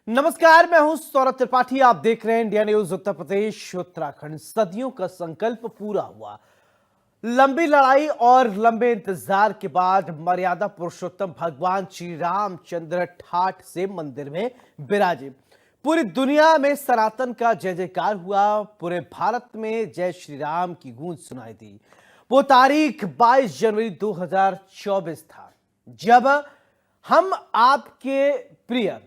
नमस्कार, मैं हूं सौरभ त्रिपाठी। आप देख रहे हैं इंडिया न्यूज। उत्तर प्रदेश उत्तराखंड, सदियों का संकल्प पूरा हुआ। लंबी लड़ाई और लंबे इंतजार के बाद मर्यादा पुरुषोत्तम भगवान श्री रामचंद्र ठाठ से मंदिर में विराजे। पूरी दुनिया में सनातन का जय जयकार हुआ। पूरे भारत में जय श्री राम की गूंज सुनाई दी। वो तारीख 22 जनवरी 2024 था, जब हम आपके प्रिय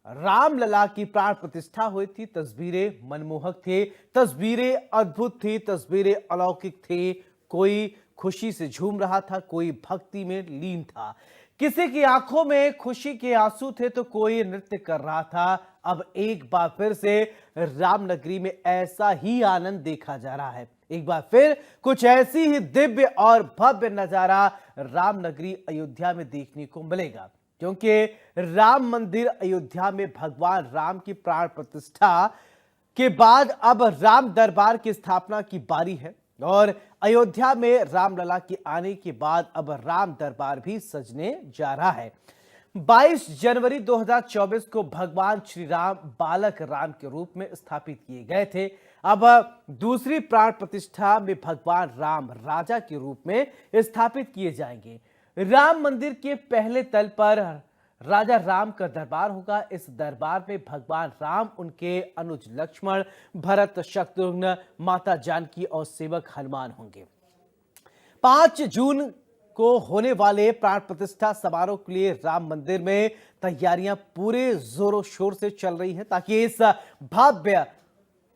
रामलला की प्राण प्रतिष्ठा हुई थी। तस्वीरें मनमोहक थी, तस्वीरें अद्भुत थी, तस्वीरें अलौकिक थी। कोई खुशी से झूम रहा था, कोई भक्ति में लीन था। किसी की आंखों में खुशी के आंसू थे तो कोई नृत्य कर रहा था। अब एक बार फिर से रामनगरी में ऐसा ही आनंद देखा जा रहा है। एक बार फिर कुछ ऐसी ही दिव्य और भव्य नजारा रामनगरी अयोध्या में देखने को मिलेगा, क्योंकि राम मंदिर अयोध्या में भगवान राम की प्राण प्रतिष्ठा के बाद अब राम दरबार की स्थापना की बारी है। और अयोध्या में रामलला के आने के बाद अब राम दरबार भी सजने जा रहा है। 22 जनवरी 2024 को भगवान श्री राम बालक राम के रूप में स्थापित किए गए थे। अब दूसरी प्राण प्रतिष्ठा में भगवान राम राजा के रूप में स्थापित किए जाएंगे। राम मंदिर के पहले तल पर राजा राम का दरबार होगा। इस दरबार में भगवान राम, उनके अनुज लक्ष्मण, भरत, शत्रुघ्न, माता जानकी और सेवक हनुमान होंगे। 5 जून को होने वाले प्राण प्रतिष्ठा समारोह के लिए राम मंदिर में तैयारियां पूरे जोरों शोर से चल रही हैं, ताकि इस भव्य,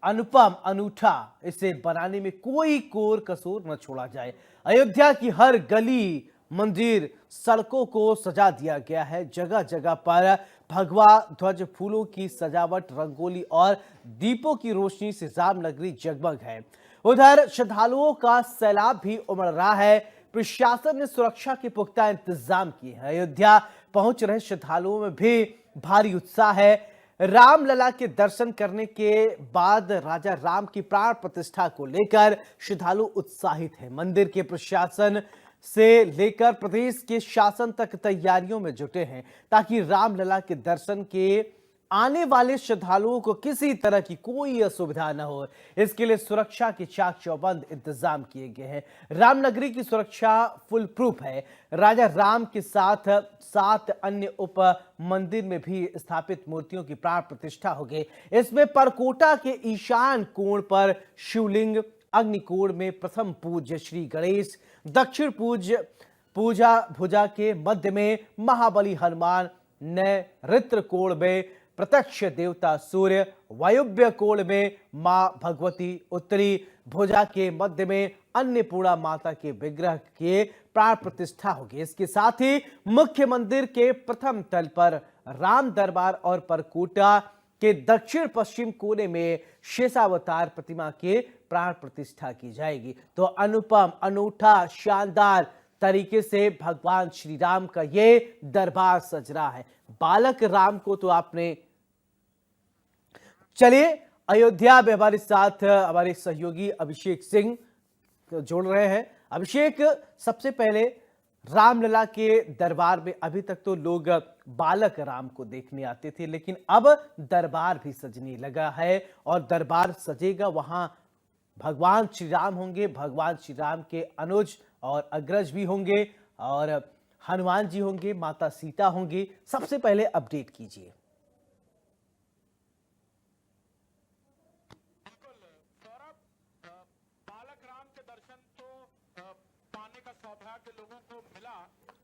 अनुपम, अनूठा इसे बनाने में कोई कोर कसूर न छोड़ा जाए। अयोध्या की हर गली, मंदिर, सड़कों को सजा दिया गया है। जगह जगह पर भगवा ध्वज, फूलों की सजावट, रंगोली और दीपों की रोशनी से रामनगरी जगमग है। उधर श्रद्धालुओं का सैलाब भी उमड़ रहा है। प्रशासन ने सुरक्षा के पुख्ता इंतजाम किए हैं। अयोध्या पहुंच रहे श्रद्धालुओं में भी भारी उत्साह है। रामलला के दर्शन करने के बाद राजा राम की प्राण प्रतिष्ठा को लेकर श्रद्धालु उत्साहित हैं। मंदिर के प्रशासन से लेकर प्रदेश के शासन तक तैयारियों में जुटे हैं, ताकि रामलला के दर्शन के आने वाले श्रद्धालुओं को किसी तरह की कोई असुविधा न हो। इसके लिए सुरक्षा के चाक चौबंद इंतजाम किए गए हैं। रामनगरी की सुरक्षा फुल प्रूफ है। राजा राम के साथ 7 अन्य उप मंदिर में भी स्थापित मूर्तियों की प्राण प्रतिष्ठा होगी। इसमें परकोटा के ईशान कोण पर शिवलिंग, अग्निकोण में प्रथम पूज्य श्री गणेश, दक्षिण पूजा भुजा के मध्य में महाबली हनुमान, नैऋत्य कोण में प्रत्यक्ष देवता सूर्य, वायुव्य कोण में मां भगवती, उत्तरी भुजा के मध्य में अन्नपूर्णा माता के विग्रह के प्राण प्रतिष्ठा होगी। इसके साथ ही मुख्य मंदिर के प्रथम तल पर राम दरबार और परकोटा के दक्षिण पश्चिम कोने में शेषावतार प्रतिमा के प्राण प्रतिष्ठा की जाएगी। तो अनुपम, अनूठा, शानदार तरीके से भगवान श्री राम का ये दरबार सज रहा है। बालक राम को तो आपने, चलिए अयोध्या में हमारे साथ हमारे सहयोगी अभिषेक सिंह जोड़ रहे हैं। अभिषेक, सबसे पहले रामलला के दरबार में अभी तक तो लोग बालक राम को देखने आते थे, लेकिन अब दरबार भी सजने लगा है और दरबार सजेगा। वहां भगवान श्री राम होंगे, भगवान श्री राम के अनुज और अग्रज भी होंगे और हनुमान जी होंगे, माता सीता होंगी। सबसे पहले अपडेट कीजिए। सौभाग्य लोगों को मिला,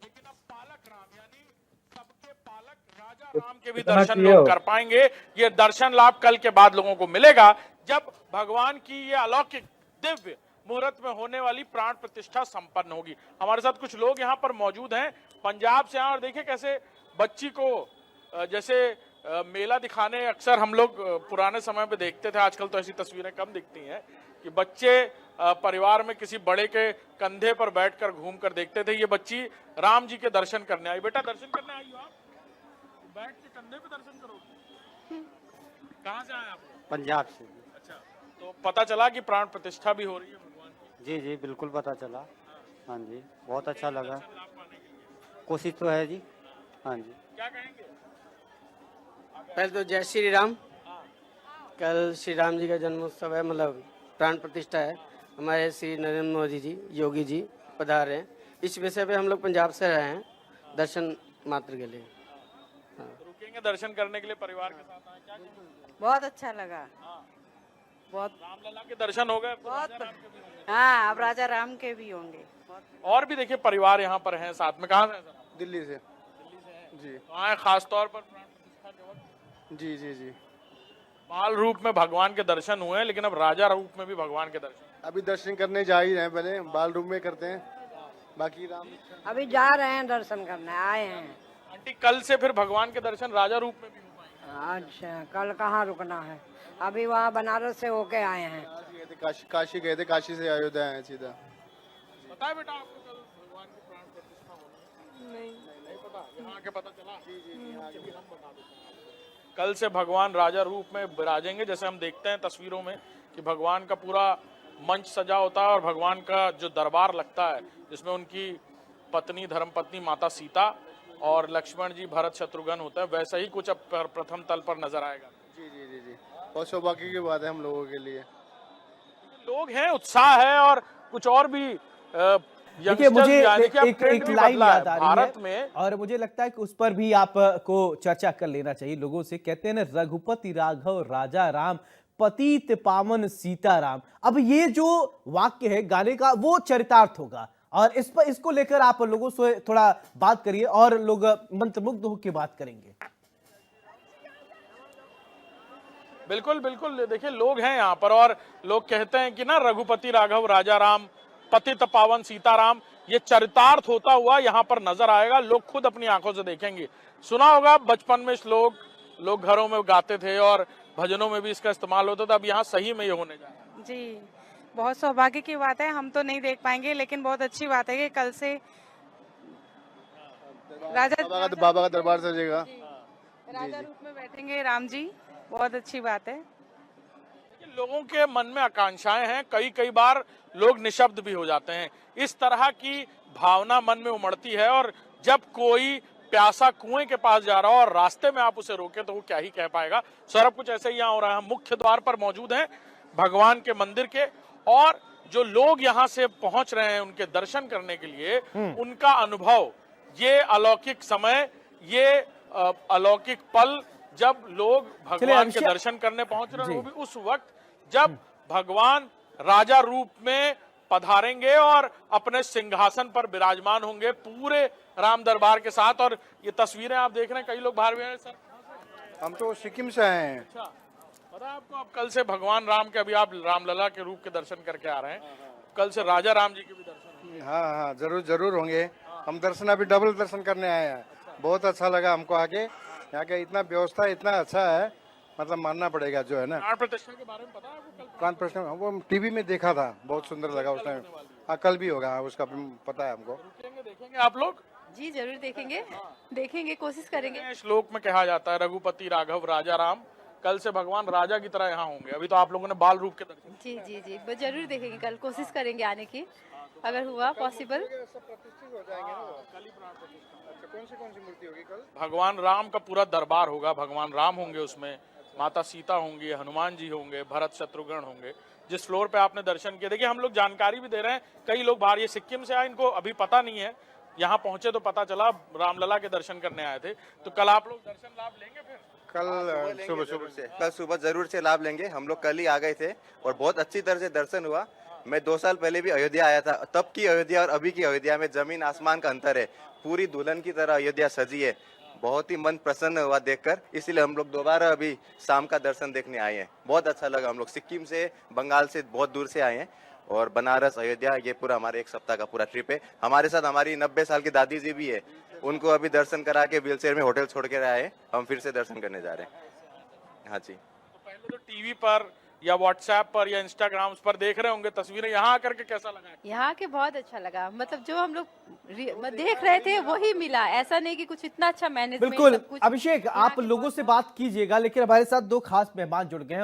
लेकिन अब पालक राम यानी सबके पालक राजा राम के भी दर्शन लोग कर पाएंगे। ये दर्शन लाभ कल के बाद लोगों को मिलेगा, जब भगवान की ये अलौकिक दिव्य मुहूर्त में होने वाली प्राण प्रतिष्ठा संपन्न होगी। हमारे साथ कुछ लोग यहाँ पर मौजूद हैं पंजाब से, और देखिए कैसे बच्ची को जैसे मेला दिखाने अक्सर हम लोग पुराने समय पे देखते थे, आजकल तो ऐसी तस्वीरें कम दिखती हैं कि बच्चे परिवार में किसी बड़े के कंधे पर बैठकर घूमकर देखते थे। ये बच्ची राम जी के दर्शन करने आई। बेटा दर्शन करने आई हो आप? बैठ के कंधे पे दर्शन करोगे? कहाँ से आए आप? पंजाब से। अच्छा, तो पता चला कि प्राण प्रतिष्ठा भी हो रही है भगवान की? जी जी बिल्कुल पता चला। हाँ जी, बहुत अच्छा लगा। कोशिश तो है जी। हाँ जी। क्या कहेंगे? पहले तो जय श्री राम। कल श्री राम जी का जन्मोत्सव है, मतलब प्राण प्रतिष्ठा है। हमारे श्री नरेंद्र मोदी जी, योगी जी पधारे हैं। इस विषय पे हम लोग पंजाब से रहे हैं दर्शन मात्र के लिए। रुकेंगे दर्शन करने के लिए, परिवार के साथ आए, क्या कहेंगे? बहुत अच्छा लगा। बहुत रामलला के दर्शन हो गए, बहुत राजा राम के भी होंगे। हाँ, अब राजा राम के भी होंगे। और भी देखिए परिवार यहाँ पर हैं साथ में। कहाँ से हैं सर आप? दिल्ली से। दिल्ली से हैं। जी तो आए खास तौर पर प्राण प्रतिष्ठा के वक्त। जी जी जी। बाल रूप में भगवान के दर्शन हुए हैं, लेकिन अब राजा रूप में भी भगवान के दर्शन। अभी दर्शन करने जा ही रहे हैं, पहले बाल रूप में करते हैं, बाकी राम। अभी जा रहे हैं दर्शन करने, आए हैं। आंटी कल से फिर भगवान के दर्शन राजा रूप में भी हो पाएंगे। अच्छा, कल कहाँ रुकना है? अभी वहाँ बनारस से होके आए हैं। काशी गए थे, काशी से अयोध्या आए सीधा। पता है बेटा आपको कल भगवान की प्राण प्रतिष्ठा होनी है? नहीं पता, यहाँ आके पता चला। चलिए हम बता देते हैं आपको। कल से भगवान राजा रूप में विराजेंगे। जैसे हम देखते हैं तस्वीरों में कि भगवान का पूरा मंच सजा होता है और भगवान का जो दरबार लगता है, जिसमें उनकी पत्नी धर्मपत्नी माता सीता और लक्ष्मण जी भरत शत्रुघ्न होता है, वैसा ही कुछ अब प्रथम तल पर नजर आएगा। जी जी जी जी। बहुत सौभाग्य की बात है हम लोगों के लिए। लोग हैं, उत्साह है और कुछ और भी देखिए मुझे एक लाइन याद आ रही भारत है में। और मुझे लगता है कि उस पर भी आपको चर्चा कर लेना चाहिए लोगों से। कहते हैं ना, रघुपति राघव राजा राम, पतित पावन सीताराम। अब ये जो वाक्य है गाने का, वो चरितार्थ होगा और इस पर इसको लेकर आप लोगों से थोड़ा बात करिए और लोग मंत्रमुग्ध होकर बात करेंगे। बिल्कुल बिल्कुल, देखिए लोग हैं यहाँ पर और लोग कहते हैं कि ना रघुपति राघव राजा राम, पतित पावन सीताराम, ये चरितार्थ होता हुआ यहाँ पर नजर आएगा। लोग खुद अपनी आंखों से देखेंगे। सुना होगा बचपन में श्लोक लोग घरों में गाते थे और भजनों में भी इसका इस्तेमाल होता था। अब यहाँ सही में ये होने जा रहा है। जी, बहुत सौभाग्य की बात है। हम तो नहीं देख पाएंगे, लेकिन बहुत अच्छी बात है कि कल से बाबा का दरबार सजेगा, राजा रूप में बैठेंगे राम जी। बहुत अच्छी बात है। लोगों के मन में आकांक्षाएं हैं, कई बार लोग निशब्द भी हो जाते हैं। इस तरह की भावना मन में उमड़ती है और जब कोई प्यासा कुएं के पास जा रहा हो और रास्ते में आप उसे रोके तो वो क्या ही कह पाएगा। सौरभ, कुछ ऐसे ही यहाँ हो रहा है। हम मुख्य द्वार पर मौजूद हैं भगवान के मंदिर के, और जो लोग यहाँ से पहुंच रहे हैं उनके दर्शन करने के लिए, उनका अनुभव, ये अलौकिक समय, ये अलौकिक पल जब लोग भगवान के दर्शन करने पहुंच रहे हैं, वो भी उस वक्त जब भगवान राजा रूप में पधारेंगे और अपने सिंहासन पर विराजमान होंगे पूरे राम दरबार के साथ। और ये तस्वीरें आप देख रहे हैं, कई लोग बाहर भी हैं। सर, हम तो सिक्किम से आए हैं। अच्छा, पता है आपको, आप कल से भगवान राम के, अभी आप रामलला के रूप के दर्शन करके आ रहे हैं, कल से राजा राम जी के भी दर्शन होंगे। हाँ हाँ, जरूर जरूर होंगे। हम दर्शन अभी डबल दर्शन करने आए हैं। बहुत अच्छा लगा हमको आके। यहाँ का इतना व्यवस्था इतना अच्छा है, मतलब मानना पड़ेगा जो है ना। प्राण प्रतिष्ठा के बारे में पता है आपको? प्राण प्रश्न वो टीवी में देखा था, बहुत सुंदर लगा उस टाइम। हाँ, कल भी होगा, उसका पता है हमको। देखेंगे आप लोग? जी जरूर देखेंगे, देखेंगे, कोशिश करेंगे। श्लोक में कहा जाता है रघुपति राघव राजा राम, कल से भगवान राजा की तरह यहाँ होंगे। अभी तो आप लोगों ने बाल रूप के दर्शन। जी जी जी, जरूर देखेंगे, कल कोशिश करेंगे आने की, अगर हुआ पॉसिबल। कौन सी मूर्ति होगी कल? भगवान राम का पूरा दरबार होगा। भगवान राम होंगे उसमें, माता सीता होंगी, हनुमान जी होंगे, भरत शत्रुघ्न होंगे। जिस फ्लोर पे आपने दर्शन किए, देखिए हम लोग जानकारी भी दे रहे हैं। कई लोग बाहर, ये सिक्किम से आए, इनको अभी पता नहीं है, यहाँ पहुंचे तो पता चला रामलला के दर्शन करने आए थे। तो कल आप लोग दर्शन लाभ लेंगे फिर? कल कल सुबह जरूर से लाभ लेंगे। हम लोग कल ही आ गए थे और बहुत अच्छी तरह से दर्शन हुआ। मैं 2 साल पहले भी अयोध्या आया था, तब की अयोध्या और अभी की अयोध्या में जमीन आसमान का अंतर है। पूरी दुल्हन की तरह अयोध्या सजी है। बहुत ही मन प्रसन्न हुआ देखकर, इसलिए हम लोग दोबारा अभी शाम का दर्शन देखने आए हैं। बहुत अच्छा लगा। हम लोग सिक्किम से, बंगाल से, बहुत दूर से आए हैं और बनारस, अयोध्या, ये पूरा हमारे 1 सप्ताह का पूरा ट्रिप है। हमारे साथ हमारी 90 साल की दादी जी भी है, उनको अभी दर्शन करा के व्हीलचेयर में होटल छोड़ के आए। हम फिर से दर्शन करने जा रहे हैं। हाँ जी। तो पहले तो टीवी पर या व्हाट्सएप पर या इंस्टाग्राम पर देख रहे होंगे तस्वीरें, यहाँ आकर के कैसा लगा? यहाँ के बहुत अच्छा लगा, मतलब जो हम लोग देख रहे थे वही मिला। ऐसा नहीं कि कुछ इतना अच्छा मैनेजमेंट। बिल्कुल अभिषेक, आप लोगों से बात कीजिएगा, लेकिन हमारे साथ 2 खास मेहमान जुड़ गए हैं।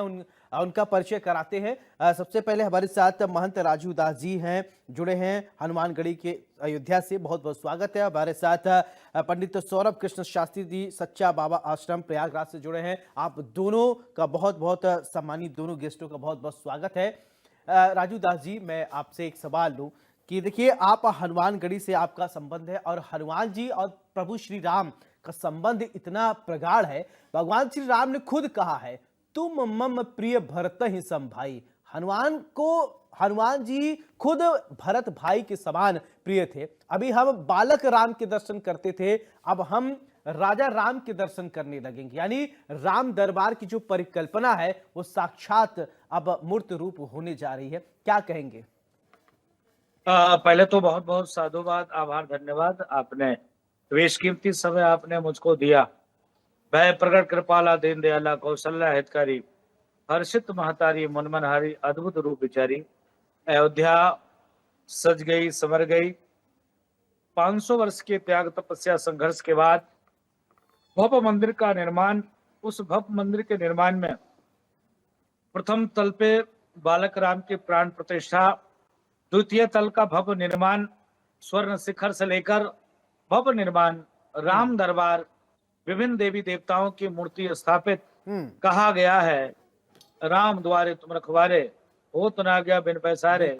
उनका परिचय कराते हैं। सबसे पहले हमारे साथ महंत राजू दास जी हैं, जुड़े हैं हनुमानगढ़ी के अयोध्या से। बहुत बहुत स्वागत है। हमारे साथ पंडित सौरभ कृष्ण शास्त्री जी सच्चा बाबा आश्रम प्रयागराज से जुड़े हैं। आप दोनों का बहुत बहुत सम्मानित, दोनों गेस्टों का बहुत बहुत स्वागत है। राजू दास जी, मैं आपसे एक सवाल लूं कि देखिए, आप हनुमानगढ़ी से आपका संबंध है और हनुमान जी और प्रभु श्री राम का संबंध इतना प्रगाढ़ है। भगवान श्री राम ने खुद कहा है, तुम मम प्रिय भरत ही सम भाई। हनुमान जी खुद भरत भाई के समान प्रिय थे। अभी हम बालक राम के दर्शन करते थे, अब हम राजा राम के दर्शन करने लगेंगे। यानी राम दरबार की जो परिकल्पना है वो साक्षात अब मूर्त रूप होने जा रही है। क्या कहेंगे? पहले तो बहुत बहुत साधुवाद, आभार, धन्यवाद। आपने बेशकीमती समय आपने मुझको दिया। भय प्रकट कृपाला दीन दयाला कौशल्या हितकारी, हर्षित महतारी मनमनहारी, अद्भुत रूप विचारी। अयोध्या सज गई, संवर गई। 500 वर्ष के त्याग तपस्या संघर्ष के बाद भव्य मंदिर का निर्माण, उस भव्य मंदिर के निर्माण में प्रथम तल पे बालक राम की प्राण प्रतिष्ठा, द्वितीय तल का भव्य निर्माण, स्वर्ण शिखर से लेकर भव्य निर्माण, राम दरबार, विभिन्न देवी देवताओं की मूर्ति स्थापित। कहा गया है, राम द्वारे तुम रखवारे, हो तो ना गया बिन पैसारे,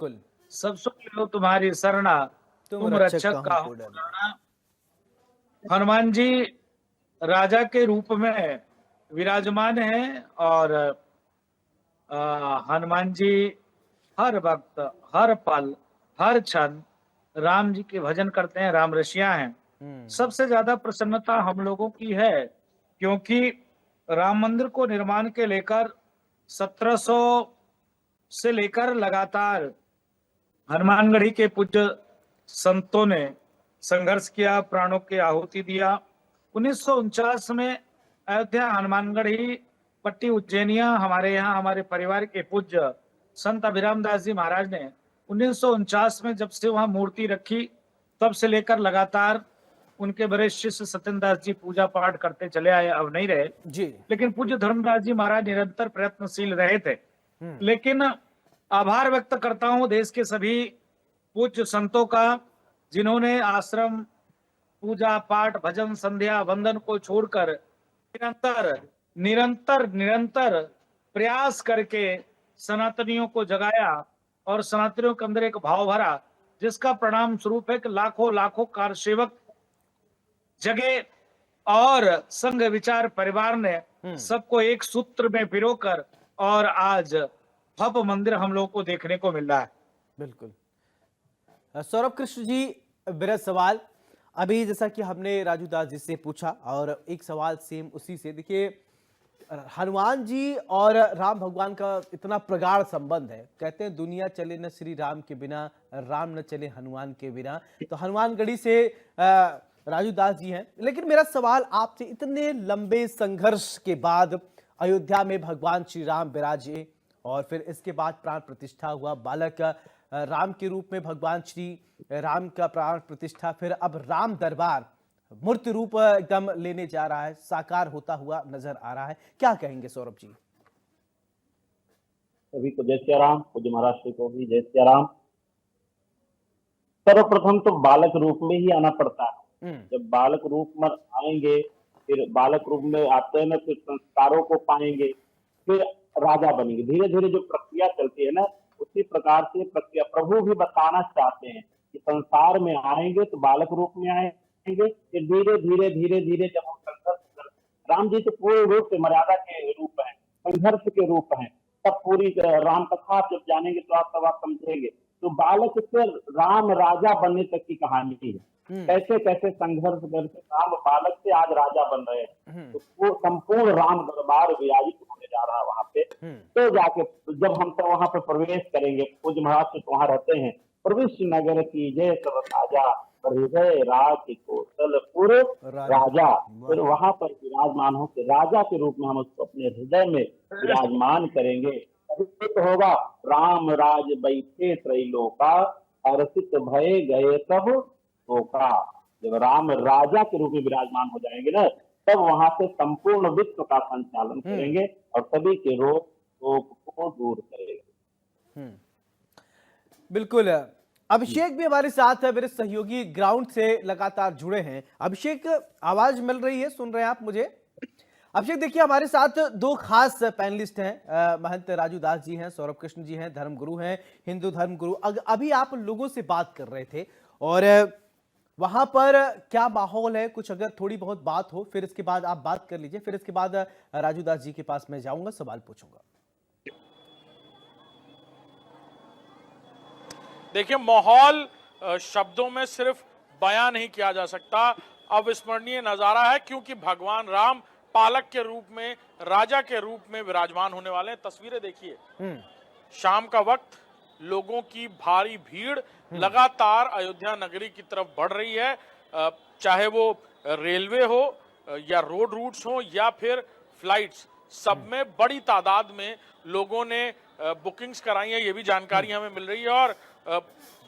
सब सुख लो तुम्हारी शरणा, तुम रक्षक का हो पुराना। हनुमान जी राजा के रूप में विराजमान हैं और हनुमान जी हर वक्त, हर पल, हर क्षण राम जी के भजन करते हैं, राम रसिया हैं। सबसे ज्यादा प्रसन्नता हम लोगों की है क्योंकि राम मंदिर को निर्माण के लेकर 1700 से लेकर लगातार हनुमानगढ़ी के पूज्य संतों ने संघर्ष किया, प्राणों की आहुति दिया। 1949 में अयोध्या, हनुमानगढ़ी, पट्टी, उज्जैनिया, हमारे यहाँ हमारे परिवार के पूज्य संत अभिराम दास जी महाराज ने 1949 में जब से वहां मूर्ति रखी, तब से लेकर लगातार उनके बड़े शिष्य सत्येंद्र दास जी पूजा पाठ करते चले आए। अब नहीं रहे जी, लेकिन पूज्य धर्मदास जी महाराज निरंतर प्रयत्नशील रहे थे। लेकिन आभार व्यक्त करता हूं देश के सभी पूज्य संतों का, जिन्होंने आश्रम, पूजा पाठ, भजन, संध्या, वंदन को छोड़कर निरंतर प्रयास करके सनातनियों को जगाया और सनातनियों के अंदर एक भाव भरा, जिसका परिणाम स्वरूप है कि लाखों लाखों कार सेवक जगे और संघ विचार परिवार ने सबको एक सूत्र में पिरोकर और आज भव्य मंदिर हम लोगों को देखने को मिल रहा है। बिल्कुल। सौरभ कृष्ण जी, मेरा सवाल अभी जैसा कि हमने राजू दास जी से पूछा और एक सवाल सेम उसी से, देखिए हनुमान जी और राम भगवान का इतना प्रगाढ़ संबंध है। कहते हैं दुनिया चले न श्री राम के बिना, राम न चले हनुमान के बिना। तो हनुमानगढ़ी से राजू दास जी हैं। लेकिन मेरा सवाल आपसे, इतने लंबे संघर्ष के बाद अयोध्या में भगवान श्री राम विराजे और फिर इसके बाद प्राण प्रतिष्ठा हुआ, बालक राम के रूप में भगवान श्री राम का प्राण प्रतिष्ठा, फिर अब राम दरबार मूर्त रूप एकदम लेने जा रहा है, साकार होता हुआ नजर आ रहा है। क्या कहेंगे सौरभ जी? सभी को जय सिया राम, पूज्य महाराष्ट्र को भी जय सिया राम। सर्वप्रथम तो बालक रूप में ही आना पड़ता है। जब बालक रूप में आएंगे, फिर बालक रूप में आते हैं, फिर संस्कारों को पाएंगे, फिर राजा बनेंगे। धीरे धीरे जो प्रक्रिया चलती है ना, उसी प्रकार से प्रक्रिया प्रभु भी बताना चाहते हैं कि संसार में आएंगे तो बालक रूप में आएंगे, फिर धीरे धीरे धीरे धीरे जब हम संघर्ष, राम जी तो पूर्ण रूप से मर्यादा के रूप हैं, संघर्ष के रूप हैं, तब पूरी राम कथा जब जानेंगे तो आप तब आप समझेंगे। तो बालक से राम राजा बनने तक की कहानी है, कैसे कैसे संघर्ष करके राम बालक से आज राजा बन रहे हैं। तो वो संपूर्ण राम दरबार विराजित होने जा रहा है वहां पे। तो जाके जब हम तो वहां पे प्रवेश करेंगे, पूज्य महाराज वहां रहते हैं, प्रविष्ट नगर की जय सब राजा, हृदय राज कौशलपुर राजा। फिर वहां पर विराजमान हो के राजा के रूप में हम उसको अपने हृदय में विराजमान करेंगे। तो होगा राम राज बैठे त्रैलोका, हर्षित भय गए सब शोका। जब राम राजा के रूप में विराजमान हो जाएंगे ना, तब वहां से संपूर्ण विश्व का संचालन करेंगे और सभी के रोग शोक को दूर करेगा। बिल्कुल। अभिषेक भी हमारे साथ है, मेरे सहयोगी ग्राउंड से लगातार जुड़े हैं। अभिषेक, आवाज मिल रही है, सुन रहे हैं आप मुझे? अभिषेक, देखिए हमारे साथ दो खास पैनलिस्ट हैं, महंत राजू दास जी हैं, सौरभ कृष्ण जी हैं, धर्मगुरु हैं, हिंदू धर्मगुरु। अभी आप लोगों से बात कर रहे थे और वहां पर क्या माहौल है, कुछ अगर थोड़ी बहुत बात हो, फिर इसके बाद आप बात कर लीजिए, फिर इसके बाद राजू दास जी के पास मैं जाऊंगा, सवाल पूछूंगा। देखिए, माहौल शब्दों में सिर्फ बयां नहीं किया जा सकता। अविस्मरणीय नजारा है, क्योंकि भगवान राम पालक के रूप में, राजा के रूप में विराजमान होने वाले हैं। तस्वीरें देखिए, शाम का वक्त, लोगों की भारी भीड़ लगातार अयोध्या नगरी की तरफ बढ़ रही है। चाहे वो रेलवे हो या रोड रूट्स हो या फिर फ्लाइट्स, सब में बड़ी तादाद में लोगों ने बुकिंग्स कराई है, ये भी जानकारी हमें मिल रही है। और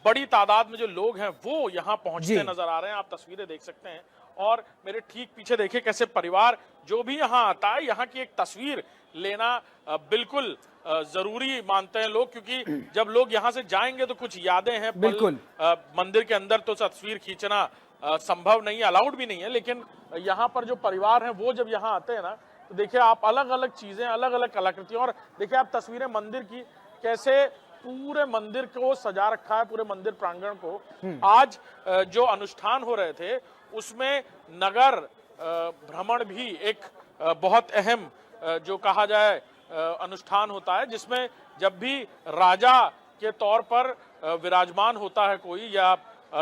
बड़ी तादाद में जो लोग हैं वो यहाँ पहुंचते नजर आ रहे हैं, आप तस्वीरें देख सकते हैं। और मेरे ठीक पीछे देखिए कैसे परिवार जो भी यहाँ आता है, यहाँ की एक तस्वीर लेना बिल्कुल जरूरी मानते हैं लोग, क्योंकि जब लोग यहाँ से जाएंगे तो कुछ यादें हैं। बिल्कुल। मंदिर के अंदर तो तस्वीर खींचना संभव नहीं है, अलाउड भी नहीं है, लेकिन यहाँ पर जो परिवार हैं वो जब यहाँ आते हैं ना, तो देखिए आप अलग अलग चीजें, अलग अलग कलाकृतियां, और देखिए आप तस्वीरें मंदिर की, कैसे पूरे मंदिर को सजा रखा है, पूरे मंदिर प्रांगण को। आज जो अनुष्ठान हो रहे थे उसमें नगर भ्रमण भी एक बहुत अहम जो कहा जाए अनुष्ठान होता है, जिसमें जब भी राजा के तौर पर विराजमान होता है कोई, या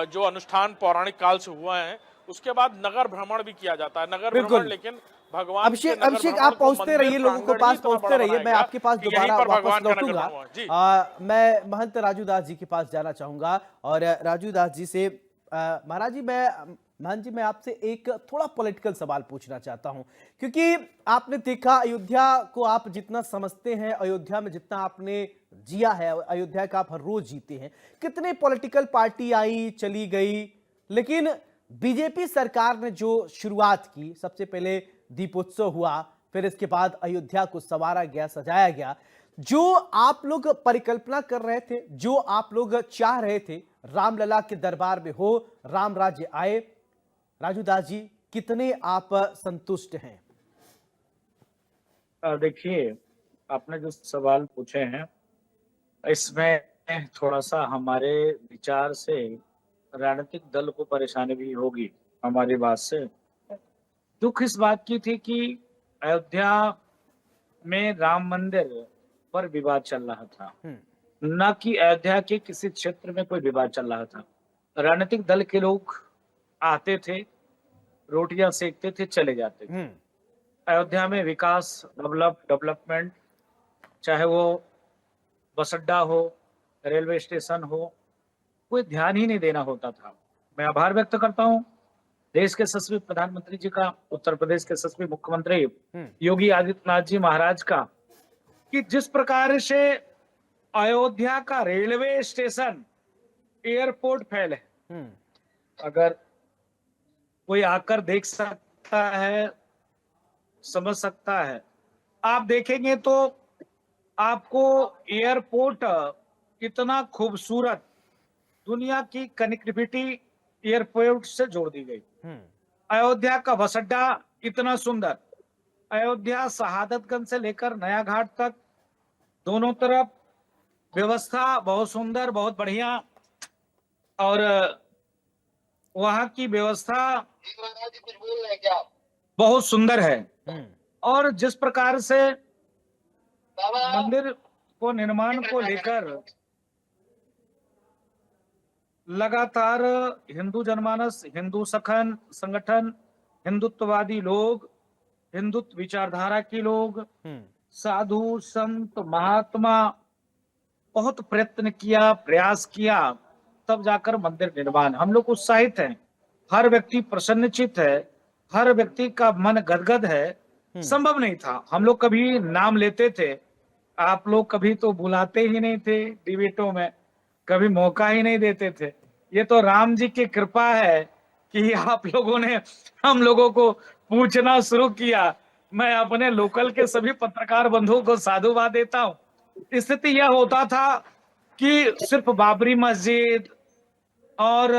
जो अनुष्ठान पौराणिक काल से हुआ है, उसके बाद नगर भ्रमण भी किया जाता है। नगर भ्रमण, लेकिन भगवान अभिषेक आप पहुंचते रहिए, लोगों को पास पहुंचते रहिए, मैं आपके पास दोबारा वापस लौटूंगा। मैं महंत राजू दास जी के पास जाना चाहूंगा और राजू दास जी से, महाराज जी, महंत जी, मैं आपसे एक थोड़ा पॉलिटिकल सवाल पूछना चाहता हूं, क्योंकि आपने देखा अयोध्या को आप जितना समझते हैं, अयोध्या में जितना आपने जिया है, अयोध्या का आप हर रोज जीते हैं, कितने पॉलिटिकल पार्टी आई चली गई, लेकिन बीजेपी सरकार ने जो शुरुआत की, सबसे पहले दीपोत्सव हुआ, फिर इसके बाद अयोध्या को संवारा गया, सजाया गया, जो आप लोग परिकल्पना कर रहे थे, जो आप लोग चाह रहे थे, रामलला के दरबार में हो, राम राज्य आए, राजू दास जी, कितने आप संतुष्ट हैं? देखिए, आपने जो सवाल पूछे हैं, इसमें थोड़ा सा हमारे विचार से राजनीतिक दल को परेशानी भी होगी हमारी बात से। दुख इस बात की थी कि अयोध्या में राम मंदिर पर विवाद चल रहा था, न कि अयोध्या के किसी क्षेत्र में कोई विवाद चल रहा था। राजनीतिक दल के लोग आते थे, रोटियां सेकते थे, चले जाते थे। अयोध्या में विकास, डेवलपमेंट, चाहे वो बस अड्डा हो, रेलवे स्टेशन हो, कोई ध्यान ही नहीं देना होता था। मैं आभार व्यक्त करता हूँ देश के यशस्वी प्रधानमंत्री जी का, उत्तर प्रदेश के यशस्वी मुख्यमंत्री योगी आदित्यनाथ जी महाराज का, कि जिस प्रकार से अयोध्या का रेलवे स्टेशन, एयरपोर्ट फैल है। अगर कोई आकर देख सकता है, समझ सकता है, आप देखेंगे तो आपको एयरपोर्ट इतना खूबसूरत, दुनिया की कनेक्टिविटी एयरपोर्ट से जोड़ दी गई। अयोध्या का बस अड्डा इतना सुंदर, अयोध्या शहादतगंज से लेकर नया घाट तक दोनों तरफ व्यवस्था बहुत सुंदर, बहुत बढ़िया, और वहां की व्यवस्था बहुत सुंदर है। और जिस प्रकार से मंदिर को निर्माण को लेकर लगातार हिंदू जनमानस, हिंदू संगठन, हिंदुत्ववादी लोग, हिंदुत्व विचारधारा के लोग, साधु संत महात्मा बहुत प्रयत्न किया, प्रयास किया, तब जाकर मंदिर निर्माण। हम लोग उत्साहित हैं, हर व्यक्ति प्रसन्नचित है, हर व्यक्ति का मन गदगद है। संभव नहीं था, हम लोग कभी नाम लेते थे, आप लोग कभी तो बुलाते ही नहीं थे डिबेटों में, कभी मौका ही नहीं देते थे। ये तो राम जी की कृपा है कि आप लोगों ने हम लोगों को पूछना शुरू किया, मैं अपने लोकल के सभी पत्रकार बंधुओं को साधुवाद देता हूँ। स्थिति यह होता था कि सिर्फ बाबरी मस्जिद और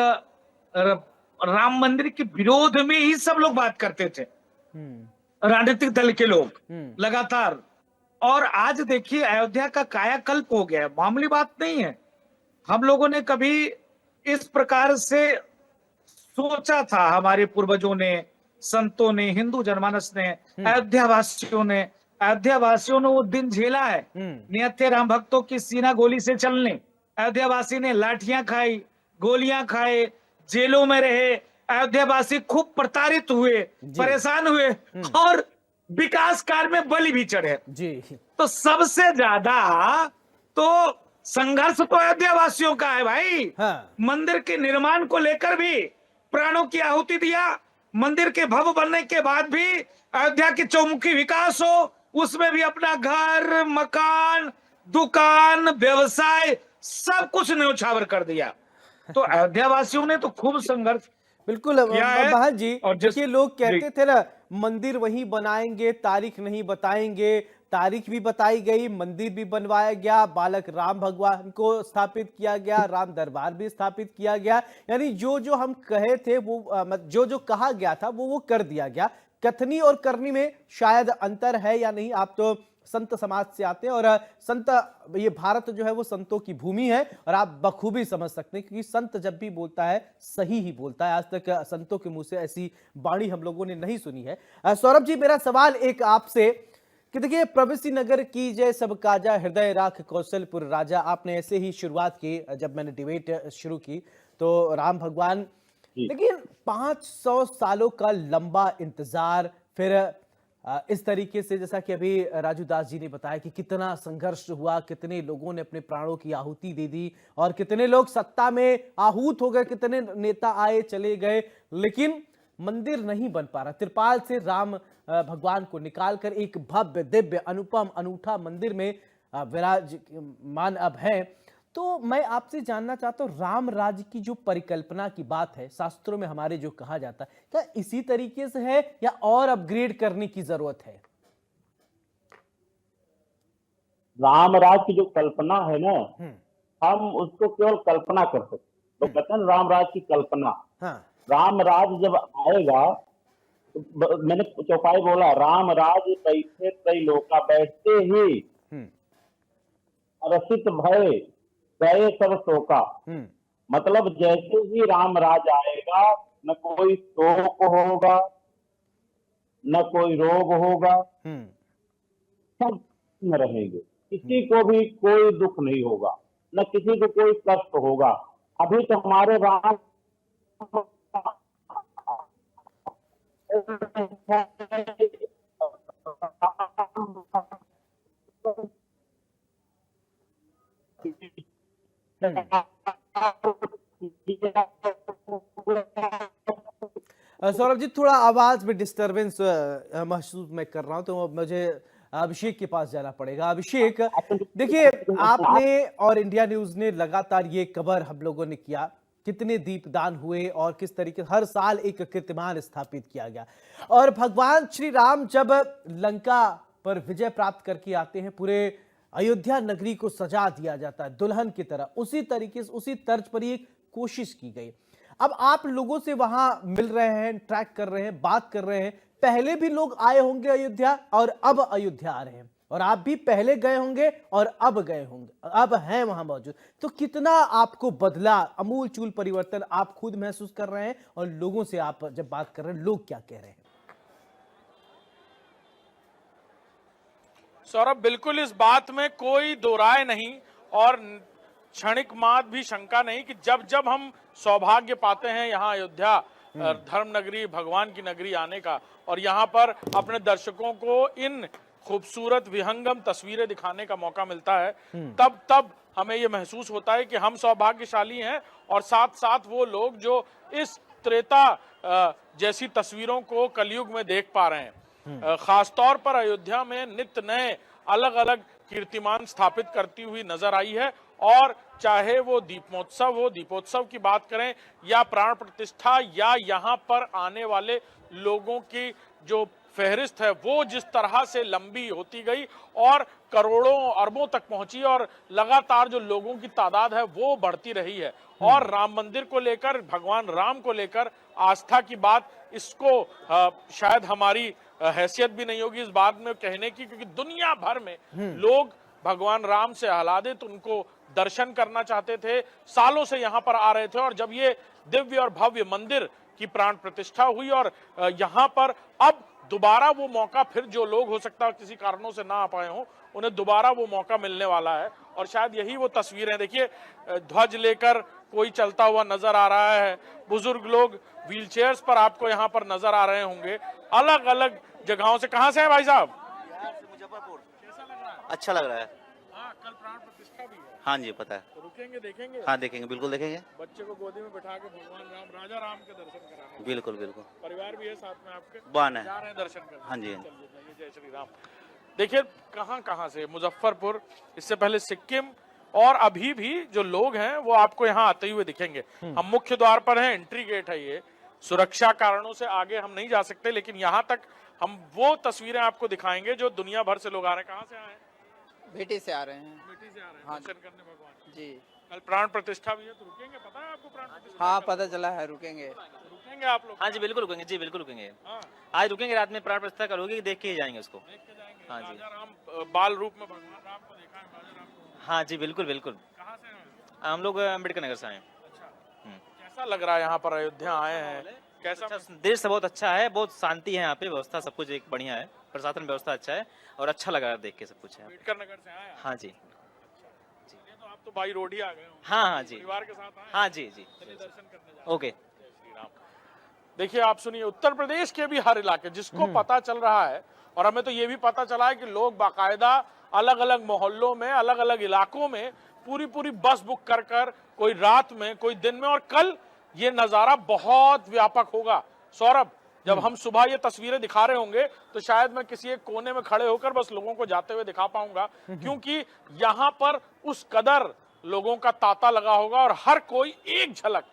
राम मंदिर के विरोध में ही सब लोग बात करते थे, राजनीतिक दल के लोग लगातार। और आज देखिए अयोध्या का कायाकल्प हो गया है, मामूली बात नहीं है। हम लोगों ने कभी इस प्रकार से सोचा था, हमारे पूर्वजों ने, संतों ने, हिंदू जनमानस ने, अयोध्यावासियों ने वो दिन झेला है। निहत्थे राम भक्तों की सीना गोली से चलने, अयोध्यावासी ने लाठियां खाई, गोलियां खाए, जेलों में रहे, अयोध्यावासी खूब प्रताड़ित हुए, परेशान हुए और विकास कार्य में बलि भी चढ़े जी। तो सबसे ज्यादा तो संघर्ष तो अयोध्यावासियों का है भाई। हाँ। मंदिर के निर्माण को लेकर भी प्राणों की आहुति दिया, मंदिर के भव्य बनने के बाद भी अयोध्या की चौमुखी विकास हो, उसमें भी अपना घर, मकान, दुकान, व्यवसाय सब कुछ न्यौछावर कर दिया। तो अयोध्या वासियों ने तो खूब संघर्ष बिल्कुल बहन जी। और देखिए लोग कहते थे ना, मंदिर वहीं बनाएंगे, तारीख नहीं बताएंगे। तारीख भी बताई गई, मंदिर भी बनवाया गया, बालक राम भगवान को स्थापित किया गया, राम दरबार भी स्थापित किया गया। यानी जो जो हम कहे थे वो जो जो कहा गया था वो कर दिया गया। कथनी और करनी में शायद अंतर है या नहीं, आप तो संत समाज से आते हैं और संत, ये भारत जो है वो संतों की भूमि है और आप बखूबी समझ सकते हैं, क्योंकि संत जब भी बोलता है सही ही बोलता है। आज तक संतों के मुंह से ऐसी वाणी हम लोगों ने नहीं सुनी है। सौरभ जी, मेरा सवाल एक आपसे कि देखिए, प्रविष्टि नगर की जय सब काजा, हृदय राख कौशलपुर राजा, आपने ऐसे ही शुरुआत की जब मैंने डिबेट शुरू की तो राम भगवान, लेकिन 500 सालों का लंबा इंतजार, फिर इस तरीके से जैसा कि अभी राजू दास जी ने बताया कि कितना संघर्ष हुआ, कितने लोगों ने अपने प्राणों की आहुति दे दी और कितने लोग सत्ता में आहूत हो गए, कितने नेता आए चले गए, लेकिन मंदिर नहीं बन पा रहा। तिरपाल से राम भगवान को निकालकर एक भव्य, दिव्य, अनुपम, अनूठा मंदिर में विराजमान अब है। तो मैं आपसे जानना चाहता हूँ, राम राज्य की जो परिकल्पना की बात है, शास्त्रों में हमारे जो कहा जाता है, क्या इसी तरीके से है या और अपग्रेड करने की जरूरत है? राम राज्य की जो कल्पना है ना, हम उसको केवल कल्पना कर सकते, तो कहते हैं राम राज्य की कल्पना। राम राज्य जब आएगा, तो मैंने चौपाई बोला, राम राज्य बैठे कई लोका, बैठते ही रसित भय गए सब शोका। मतलब जैसे ही राम राज आएगा, न कोई शोक होगा, न कोई रोग होगा, सब में रहेंगे, किसी को भी कोई दुख नहीं होगा, न किसी को कोई कष्ट होगा। अभी तो हमारे राम सौरभ जी, थोड़ा आवाज में डिस्टरबेंस महसूस मैं कर रहा हूं, तो मुझे अभिषेक के पास जाना पड़ेगा। अभिषेक, देखिए आपने और इंडिया न्यूज ने लगातार ये कवर हम लोगों ने किया, कितने दीपदान हुए और किस तरीके हर साल एक कीर्तिमान स्थापित किया गया। और भगवान श्री राम जब लंका पर विजय प्राप्त करके आते हैं, पूरे अयोध्या नगरी को सजा दिया जाता है दुल्हन की तरह। उसी तरीके से, उसी तर्ज पर एक कोशिश की गई। अब आप लोगों से वहां मिल रहे हैं, ट्रैक कर रहे हैं, बात कर रहे हैं, पहले भी लोग आए होंगे अयोध्या और अब अयोध्या आ रहे हैं, और आप भी पहले गए होंगे और अब गए होंगे, अब हैं वहां मौजूद। तो कितना आपको बदला, अमूलचूल परिवर्तन आप खुद महसूस कर रहे हैं, और लोगों से आप जब बात कर रहे हैं, लोग क्या कह रहे हैं? सौरभ, बिल्कुल इस बात में कोई दो राय नहीं और क्षणिक मात्र भी शंका नहीं कि जब जब हम सौभाग्य पाते हैं यहाँ अयोध्या धर्म नगरी, भगवान की नगरी आने का, और यहाँ पर अपने दर्शकों को इन खूबसूरत विहंगम तस्वीरें दिखाने का मौका मिलता है, तब हमें ये महसूस होता है कि हम सौभाग्यशाली हैं। और साथ साथ वो लोग जो इस त्रेता जैसी तस्वीरों को कलयुग में देख पा रहे हैं। खासतौर पर अयोध्या में नित्य नए अलग अलग कीर्तिमान स्थापित करती हुई नजर आई है। और चाहे वो दीपोत्सव हो, दीपोत्सव की बात करें, या प्राण प्रतिष्ठा, या यहाँ पर आने वाले लोगों की जो फहरिस्त है वो जिस तरह से लंबी होती गई और करोड़ों अरबों तक पहुंची और लगातार जो लोगों की तादाद है वो बढ़ती रही है। और राम मंदिर को लेकर, भगवान राम को लेकर आस्था की बात, इसको शायद हमारी हैसियत भी नहीं होगी इस बात में कहने की, क्योंकि दुनिया भर में लोग भगवान राम से आह्लादित, उनको दर्शन करना चाहते थे, सालों से यहाँ पर आ रहे थे। और जब ये दिव्य और भव्य मंदिर की प्राण प्रतिष्ठा हुई और यहाँ पर अब दोबारा वो मौका, फिर जो लोग हो सकता है किसी कारणों से ना आ पाए हों, उन्हें दोबारा वो मौका मिलने वाला है। और शायद यही वो तस्वीरें, देखिए ध्वज लेकर कोई चलता हुआ नजर आ रहा है, बुजुर्ग लोग व्हील चेयर्स पर आपको यहाँ पर नजर आ रहे होंगे, अलग अलग जगहों से। कहाँ से हैं भाई साहब? मुजफ्फरपुर। कैसा लग रहा है? अच्छा लग रहा है। हाँ, कल प्राण प्रतिष्ठा भी है। हाँ जी, पता है। तो रुकेंगे, देखेंगे? हाँ, देखेंगे, बिल्कुल देखेंगे। बच्चे को गोदी में बिठा के भगवान राम, राजा राम के दर्शन कराने। बिल्कुल बिल्कुल। परिवार भी है साथ में आपके? बान है। जा रहे हैं दर्शन करने? हाँ जी। चलिए, चलिए, जय श्री राम। देखिए कहाँ कहाँ से, मुजफ्फरपुर, इससे पहले सिक्किम, और अभी भी जो लोग हैं वो आपको यहाँ आते हुए दिखेंगे। हम मुख्य द्वार पर हैं, एंट्री गेट है ये, सुरक्षा कारणों से आगे हम नहीं जा सकते, लेकिन यहाँ तक हम वो तस्वीरें आपको दिखाएंगे जो दुनिया भर से लोग आ रहे हैं। कहाँ से आए हैं? बेटी से आ रहे हैं। बेटी से आ रहे हैं। हाँ। दर्शन करने भगवान जी। कल प्राण प्रतिष्ठा भी है, तो रुकेंगे? पता है आपको प्राण प्रतिष्ठा? हाँ, पता चला है, रुकेंगे। रुकेंगे आप लोग? हाँ जी, बिल्कुल रुकेंगे। जी, बिल्कुल रुकेंगे। हाँ, आज रुकेंगे, रात में प्राण प्रतिष्ठा करोगे, देख के ही जाएंगे उसको। देख के जाएंगे। हाँ जी। राजा राम बाल रूप में भगवान राम को देखा है, राजा राम को। हाँ जी, बिल्कुल बिल्कुल। कहाँ से हैं? हम लोग अम्बेडकर नगर से आए हैं। अच्छा, कैसा लग रहा है यहाँ पर अयोध्या आए हैं? कैसा? अच्छा, देश बहुत अच्छा है, बहुत शांति है यहाँ पे, व्यवस्था सब कुछ एक बढ़िया है, प्रशासन व्यवस्था अच्छा है और अच्छा लगा देख के सब कुछ है। अम्बेडकर नगर से आए हैं? हाँ जी। चलिए, तो आप तो बाई रोड ही आ गए हो। हाँ हाँ जी। परिवार के साथ आए हैं? हाँ जी जी। चलिए दर्शन करने जा रहे हैं। ओके। जय श्री राम। देखिए आप सुनिए, उत्तर प्रदेश के भी हर इलाके जिसको पता चल रहा है, और हमें तो ये भी पता चला है कि लोग बाकायदा अलग अलग मोहल्लों में, अलग अलग इलाकों में पूरी पूरी बस बुक कर कर, कोई रात में, कोई दिन में, और कल ये नजारा बहुत व्यापक होगा। सौरभ, जब हम सुबह ये तस्वीरें दिखा रहे होंगे तो शायद मैं किसी एक कोने में खड़े होकर बस लोगों को जाते हुए दिखा पाऊंगा, क्योंकि यहाँ पर उस कदर लोगों का तांता लगा होगा और हर कोई एक झलक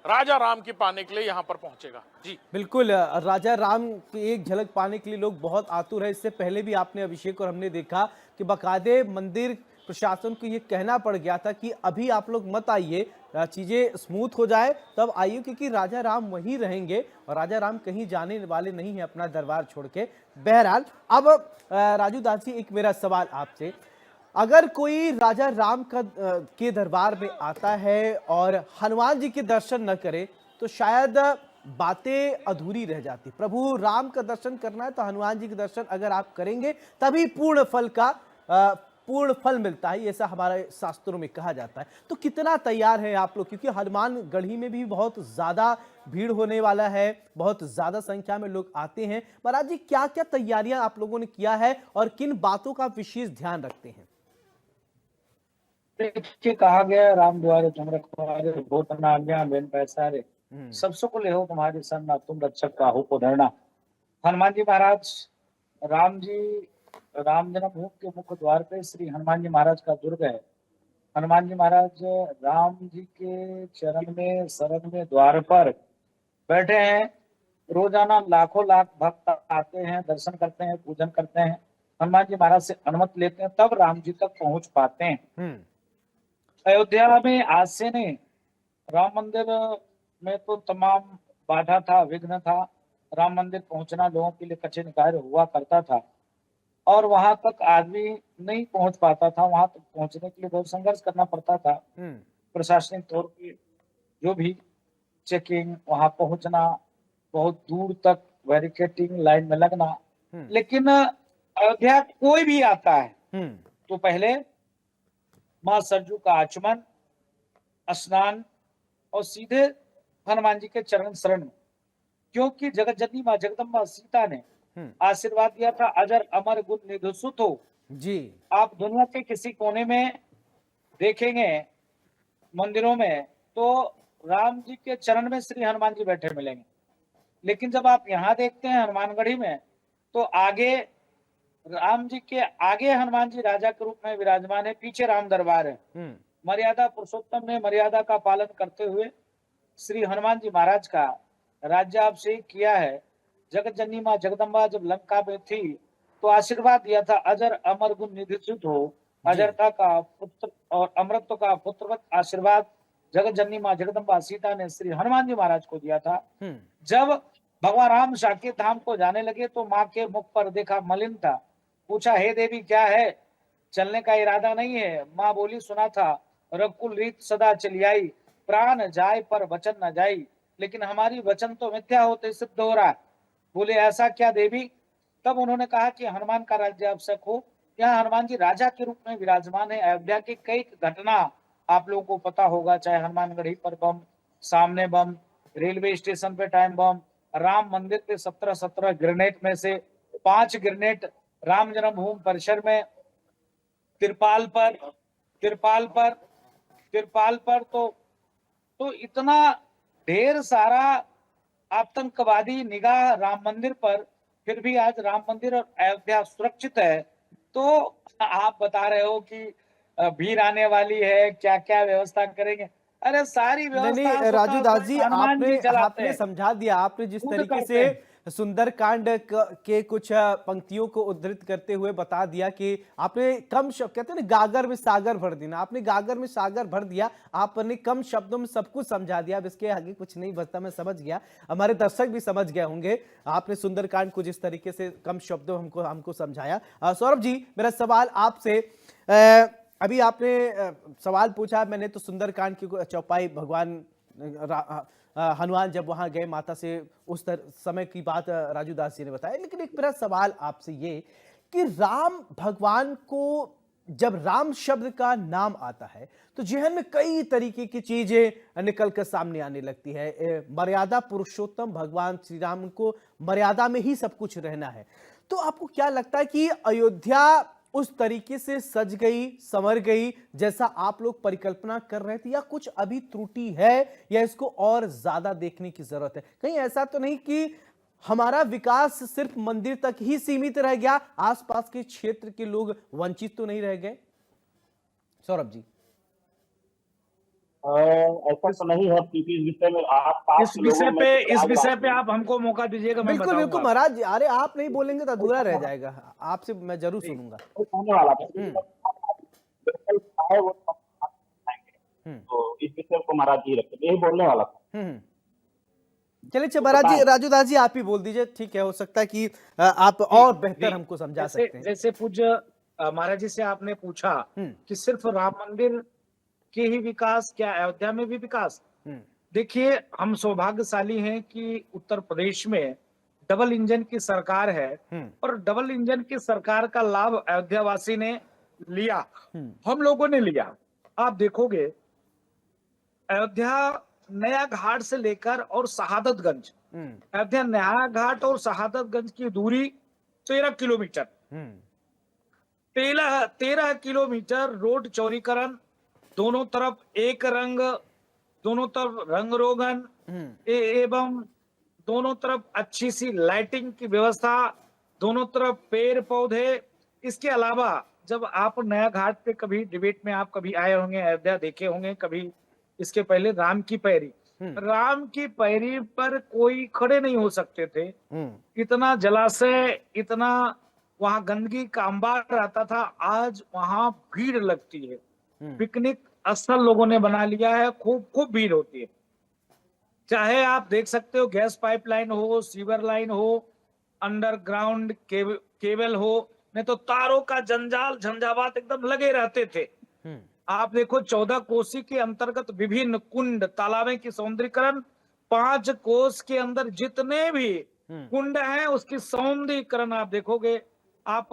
राजा राम की पाने के लिए यहाँ पर पहुंचेगा। जी बिल्कुल, राजा राम की एक झलक पाने के लिए लोग बहुत आतुर है। इससे पहले भी आपने, अभिषेक और हमने देखा कि बाकायदे मंदिर प्रशासन को ये कहना पड़ गया था कि अभी आप लोग मत आइए, चीजें स्मूथ हो जाए तब आइए, क्योंकि राजा राम वहीं रहेंगे और राजा राम कहीं जाने वाले नहीं है अपना दरबार छोड़ के। बहरहाल, अब राजू दास जी, एक मेरा सवाल आपसे, अगर कोई राजा राम के दरबार में आता है और हनुमान जी के दर्शन न करे तो शायद बातें अधूरी रह जाती। प्रभु राम का दर्शन करना है तो हनुमान जी के दर्शन अगर आप करेंगे तभी पूर्ण फल मिलता है, ऐसा हमारे शास्त्रों में कहा जाता है। तो कितना तैयार है आप लोग, क्योंकि हनुमान गढ़ी में भी बहुत ज्यादा भीड़ होने वाला है, बहुत ज्यादा संख्या में लोग आते हैं। महाराज जी, क्या क्या तैयारियां आप लोगों ने किया है और किन बातों का विशेष ध्यान रखते हैं? देखिए, कहा गया राम द्वारे तुम रखवारे, बहुत आज्ञा बेन पैसारे, सबसो को ले हो तुम्हारी सन्ना, तुम रक्षक काहू को धरना। हनुमान जी महाराज, राम जन्मभूमि के मुख्य द्वार पे श्री हनुमान जी महाराज का दुर्ग है। हनुमान जी महाराज राम जी के चरण में, शरण में, द्वार पर बैठे हैं। रोजाना लाखों लाख भक्त आते हैं, दर्शन करते हैं, पूजन करते हैं, हनुमान जी महाराज से अनुमति लेते हैं, तब राम जी तक पहुंच पाते हैं। अयोध्या में आज से नहीं, राम मंदिर में तो तमाम बाधा था, विघ्न था, राम मंदिर पहुंचना लोगों के लिए कठिन कार्य हुआ करता था और वहां तक आदमी नहीं पहुंच पाता था। वहां तक पहुंचने के लिए बहुत संघर्ष करना पड़ता था। प्रशासनिक तौर पे जो भी चेकिंग, वहां पहुंचना, बहुत दूर तक बैरिकेडिंग, लाइन में लगना। लेकिन अयोध्या कोई भी आता है तो पहले माँ सरजू का आचमन, स्नान और सीधे हनुमान जी के चरण शरण, क्योंकि जगत जननी माँ जगदम्बा सीता ने आशीर्वाद दिया था, अजर अमर गुण निधि सुत हो जी। आप दुनिया के किसी कोने में देखेंगे मंदिरों में तो राम जी के चरण में श्री हनुमान जी बैठे मिलेंगे, लेकिन जब आप यहाँ देखते हैं हनुमानगढ़ी में तो आगे राम जी के आगे हनुमान जी राजा के रूप में विराजमान है, पीछे राम दरबार है। मर्यादा पुरुषोत्तम ने मर्यादा का पालन करते हुए श्री हनुमान जी महाराज का राज्याभिषेक किया है जगत जननी माँ जगदम्बा जब लंका में थी तो आशीर्वाद दिया था, अजर अमर गुण निधिसुत हो, अजरता का पुत्र और अमरत्व का पुत्रवत आशीर्वाद जगत जननी माँ जगदम्बा सीता ने श्री हनुमान जी महाराज को दिया था। जब भगवान राम साकेत धाम को जाने लगे तो माँ के मुख पर देखा मलिन था, पूछा हे देवी क्या है, चलने का इरादा नहीं है। माँ बोली सुना था रघुकुल रीत सदा चली आई, प्राण जाए पर वचन न जाई, लेकिन हमारी वचन तो मिथ्या होते सिद्ध हो रहा है। बोले ऐसा क्या देवी? तब उन्होंने कहा कि हनुमान का राज्य आवश्यक हो, यहाँ हनुमान जी राजा के रूप में विराजमान है। अयोध्या की कई घटना आप लोगों को पता होगा, चाहे हनुमानगढ़ी पर बम, सामने बम, रेलवे स्टेशन पे टाइम बम, राम मंदिर पे 17 ग्रेनेड में से 5 ग्रेनेड राम जन्मभूमि परिसर में, तिरपाल पर तो इतना ढेर सारा आतंकवादी निगाह राम मंदिर पर, फिर भी आज राम मंदिर और अयोध्या सुरक्षित है। तो आप बता रहे हो कि भीड़ आने वाली है, क्या क्या व्यवस्था करेंगे? अरे सारी व्यवस्था नहीं राजू दास जी, हनुमान जी चलाते आपने हैं। समझा दिया। आपने जिस खुद तरीके करते से हैं। सुंदरकांड के कुछ पंक्तियों को उद्धृत करते हुए बता दिया कि आपने कम शब्द, कहते हैं ना गागर में सागर भर देना, आपने गागर में सागर भर दिया। आपने कम शब्दों में सब कुछ समझा दिया। अब इसके आगे कुछ नहीं बचता, मैं समझ गया, हमारे दर्शक भी समझ गए होंगे आपने सुंदरकांड को जिस तरीके से कम शब्दों हमको समझाया। सौरभ जी, मेरा सवाल आपसे, अभी आपने सवाल पूछा, मैंने तो सुंदरकांड की चौपाई भगवान हनुमान जब वहां गए माता से, उस समय की बात राजू दास जी ने बताया। लेकिन एक मेरा सवाल आपसे ये कि राम भगवान को जब राम शब्द का नाम आता है तो जहन में कई तरीके की चीजें निकल कर सामने आने लगती है। मर्यादा पुरुषोत्तम भगवान श्री राम को मर्यादा में ही सब कुछ रहना है। तो आपको क्या लगता है कि अयोध्या उस तरीके से सज गई, संवर गई जैसा आप लोग परिकल्पना कर रहे थे, या कुछ अभी त्रुटि है, या इसको और ज्यादा देखने की जरूरत है? कहीं ऐसा तो नहीं कि हमारा विकास सिर्फ मंदिर तक ही सीमित रह गया, आसपास के क्षेत्र के लोग वंचित तो नहीं रह गए? सौरभ जी, ऐसा तो नहीं है, क्योंकि इस विषय में इस विषय पे आप हमको मौका दीजिएगा, मैं बिल्कुल बिल्कुल बताऊंगा। महाराज। अरे आप नहीं बोलेंगे तो अधूरा रह जाएगा, आपसे मैं जरूर सुनूंगा। होने वाला था। बिल्कुल है वो सब आप बताएंगे। तो इस विषय को महाराज जी रखते, यही बोलने वाला था। चलिए महाराज जी, राजू दास जी आप ही बोल दीजिए, ठीक है, हो सकता है कि आप और बेहतर हमको समझा सकते हैं। जैसे पूज्य महाराज जी से आपने पूछा कि सिर्फ राम मंदिर के ही विकास, क्या अयोध्या में भी विकास? देखिए, हम सौभाग्यशाली हैं कि उत्तर प्रदेश में डबल इंजन की सरकार है, और डबल इंजन की सरकार का लाभ अयोध्या वासी ने लिया, हम लोगों ने लिया। आप देखोगे अयोध्या नया घाट से लेकर और शहादतगंज, अयोध्या नया घाट और शहादतगंज की दूरी 13 किलोमीटर, 13 किलोमीटर रोड चौड़ीकरण, दोनों तरफ एक रंग, दोनों तरफ रंग रोगन एवं दोनों तरफ अच्छी सी लाइटिंग की व्यवस्था, दोनों तरफ पेड़ पौधे। इसके अलावा जब आप नया घाट पे कभी डिबेट में आप कभी आए होंगे, अयोध्या देखे होंगे कभी, इसके पहले राम की पैरी पर कोई खड़े नहीं हो सकते थे। इतना जलाशय, इतना वहां गंदगी का अंबार रहता था, आज वहां भीड़ लगती है, पिकनिक स्थल लोगों ने बना लिया है, खूब भीड़ होती है। चाहे आप देख सकते हो गैस पाइपलाइन हो, सीवर लाइन हो, अंडरग्राउंड केबल हो, नहीं तो तारों का जंजाल झंझावात एकदम लगे रहते थे। आप देखो 14 कोसी के अंतर्गत विभिन्न कुंड तालाबों की सौंदर्यीकरण, 5 कोस के अंदर जितने भी कुंड हैं उसकी सौंदर्यीकरण आप देखोगे। आप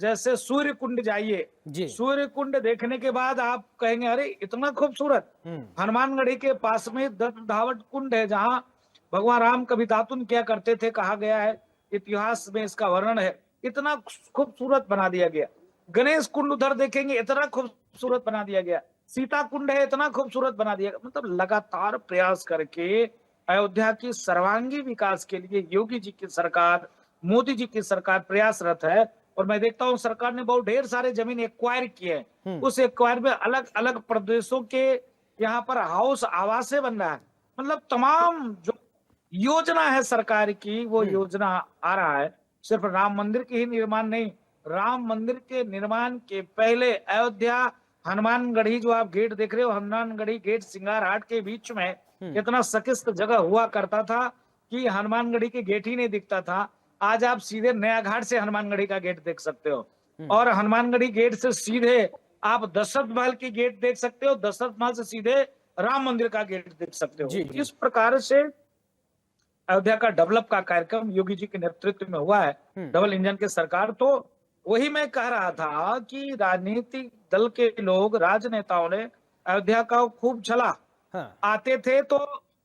जैसे सूर्य कुंड जाइए, सूर्य कुंड देखने के बाद आप कहेंगे अरे इतना खूबसूरत। हनुमानगढ़ी के पास में धावट कुंड है, जहां भगवान राम कभी दातुन किया करते थे, कहा गया है, इतिहास में इसका वर्णन है, इतना खूबसूरत बना दिया गया। गणेश कुंड उधर देखेंगे, इतना खूबसूरत बना दिया गया। सीता कुंड है, इतना खूबसूरत बना दिया। मतलब लगातार प्रयास करके अयोध्या की सर्वांगी विकास के लिए योगी जी की सरकार, मोदी जी की सरकार प्रयासरत है। और मैं देखता हूँ सरकार ने बहुत ढेर सारे जमीन एक्वायर किए हैं। उस एक्वायर में अलग अलग प्रदेशों के यहाँ पर हाउस आवासें बन रहा है। मतलब तमाम जो योजना है सरकार की, वो योजना आ रहा है। सिर्फ राम मंदिर के ही निर्माण नहीं, राम मंदिर के निर्माण के पहले अयोध्या हनुमानगढ़ी जो आप गेट देख रहे हो, हनुमानगढ़ी गेट सिंगार हाट के बीच में इतना सकिस्त जगह हुआ करता था कि हनुमानगढ़ी के गेट ही नहीं दिखता था। आज आप सीधे नया घाट से हनुमानगढ़ी का गेट देख सकते हो, और हनुमानगढ़ी गेट से सीधे आप दशरथ महल की गेट देख सकते हो, दशरथ महल से सीधे राम मंदिर का गेट देख सकते हो। इस प्रकार से अयोध्या का डेवलप का कार्यक्रम योगी जी के नेतृत्व में हुआ है, डबल इंजन की सरकार। तो वही मैं कह रहा था कि राजनीतिक दल के लोग, राजनेताओं ने अयोध्या का खूब चला। आते थे तो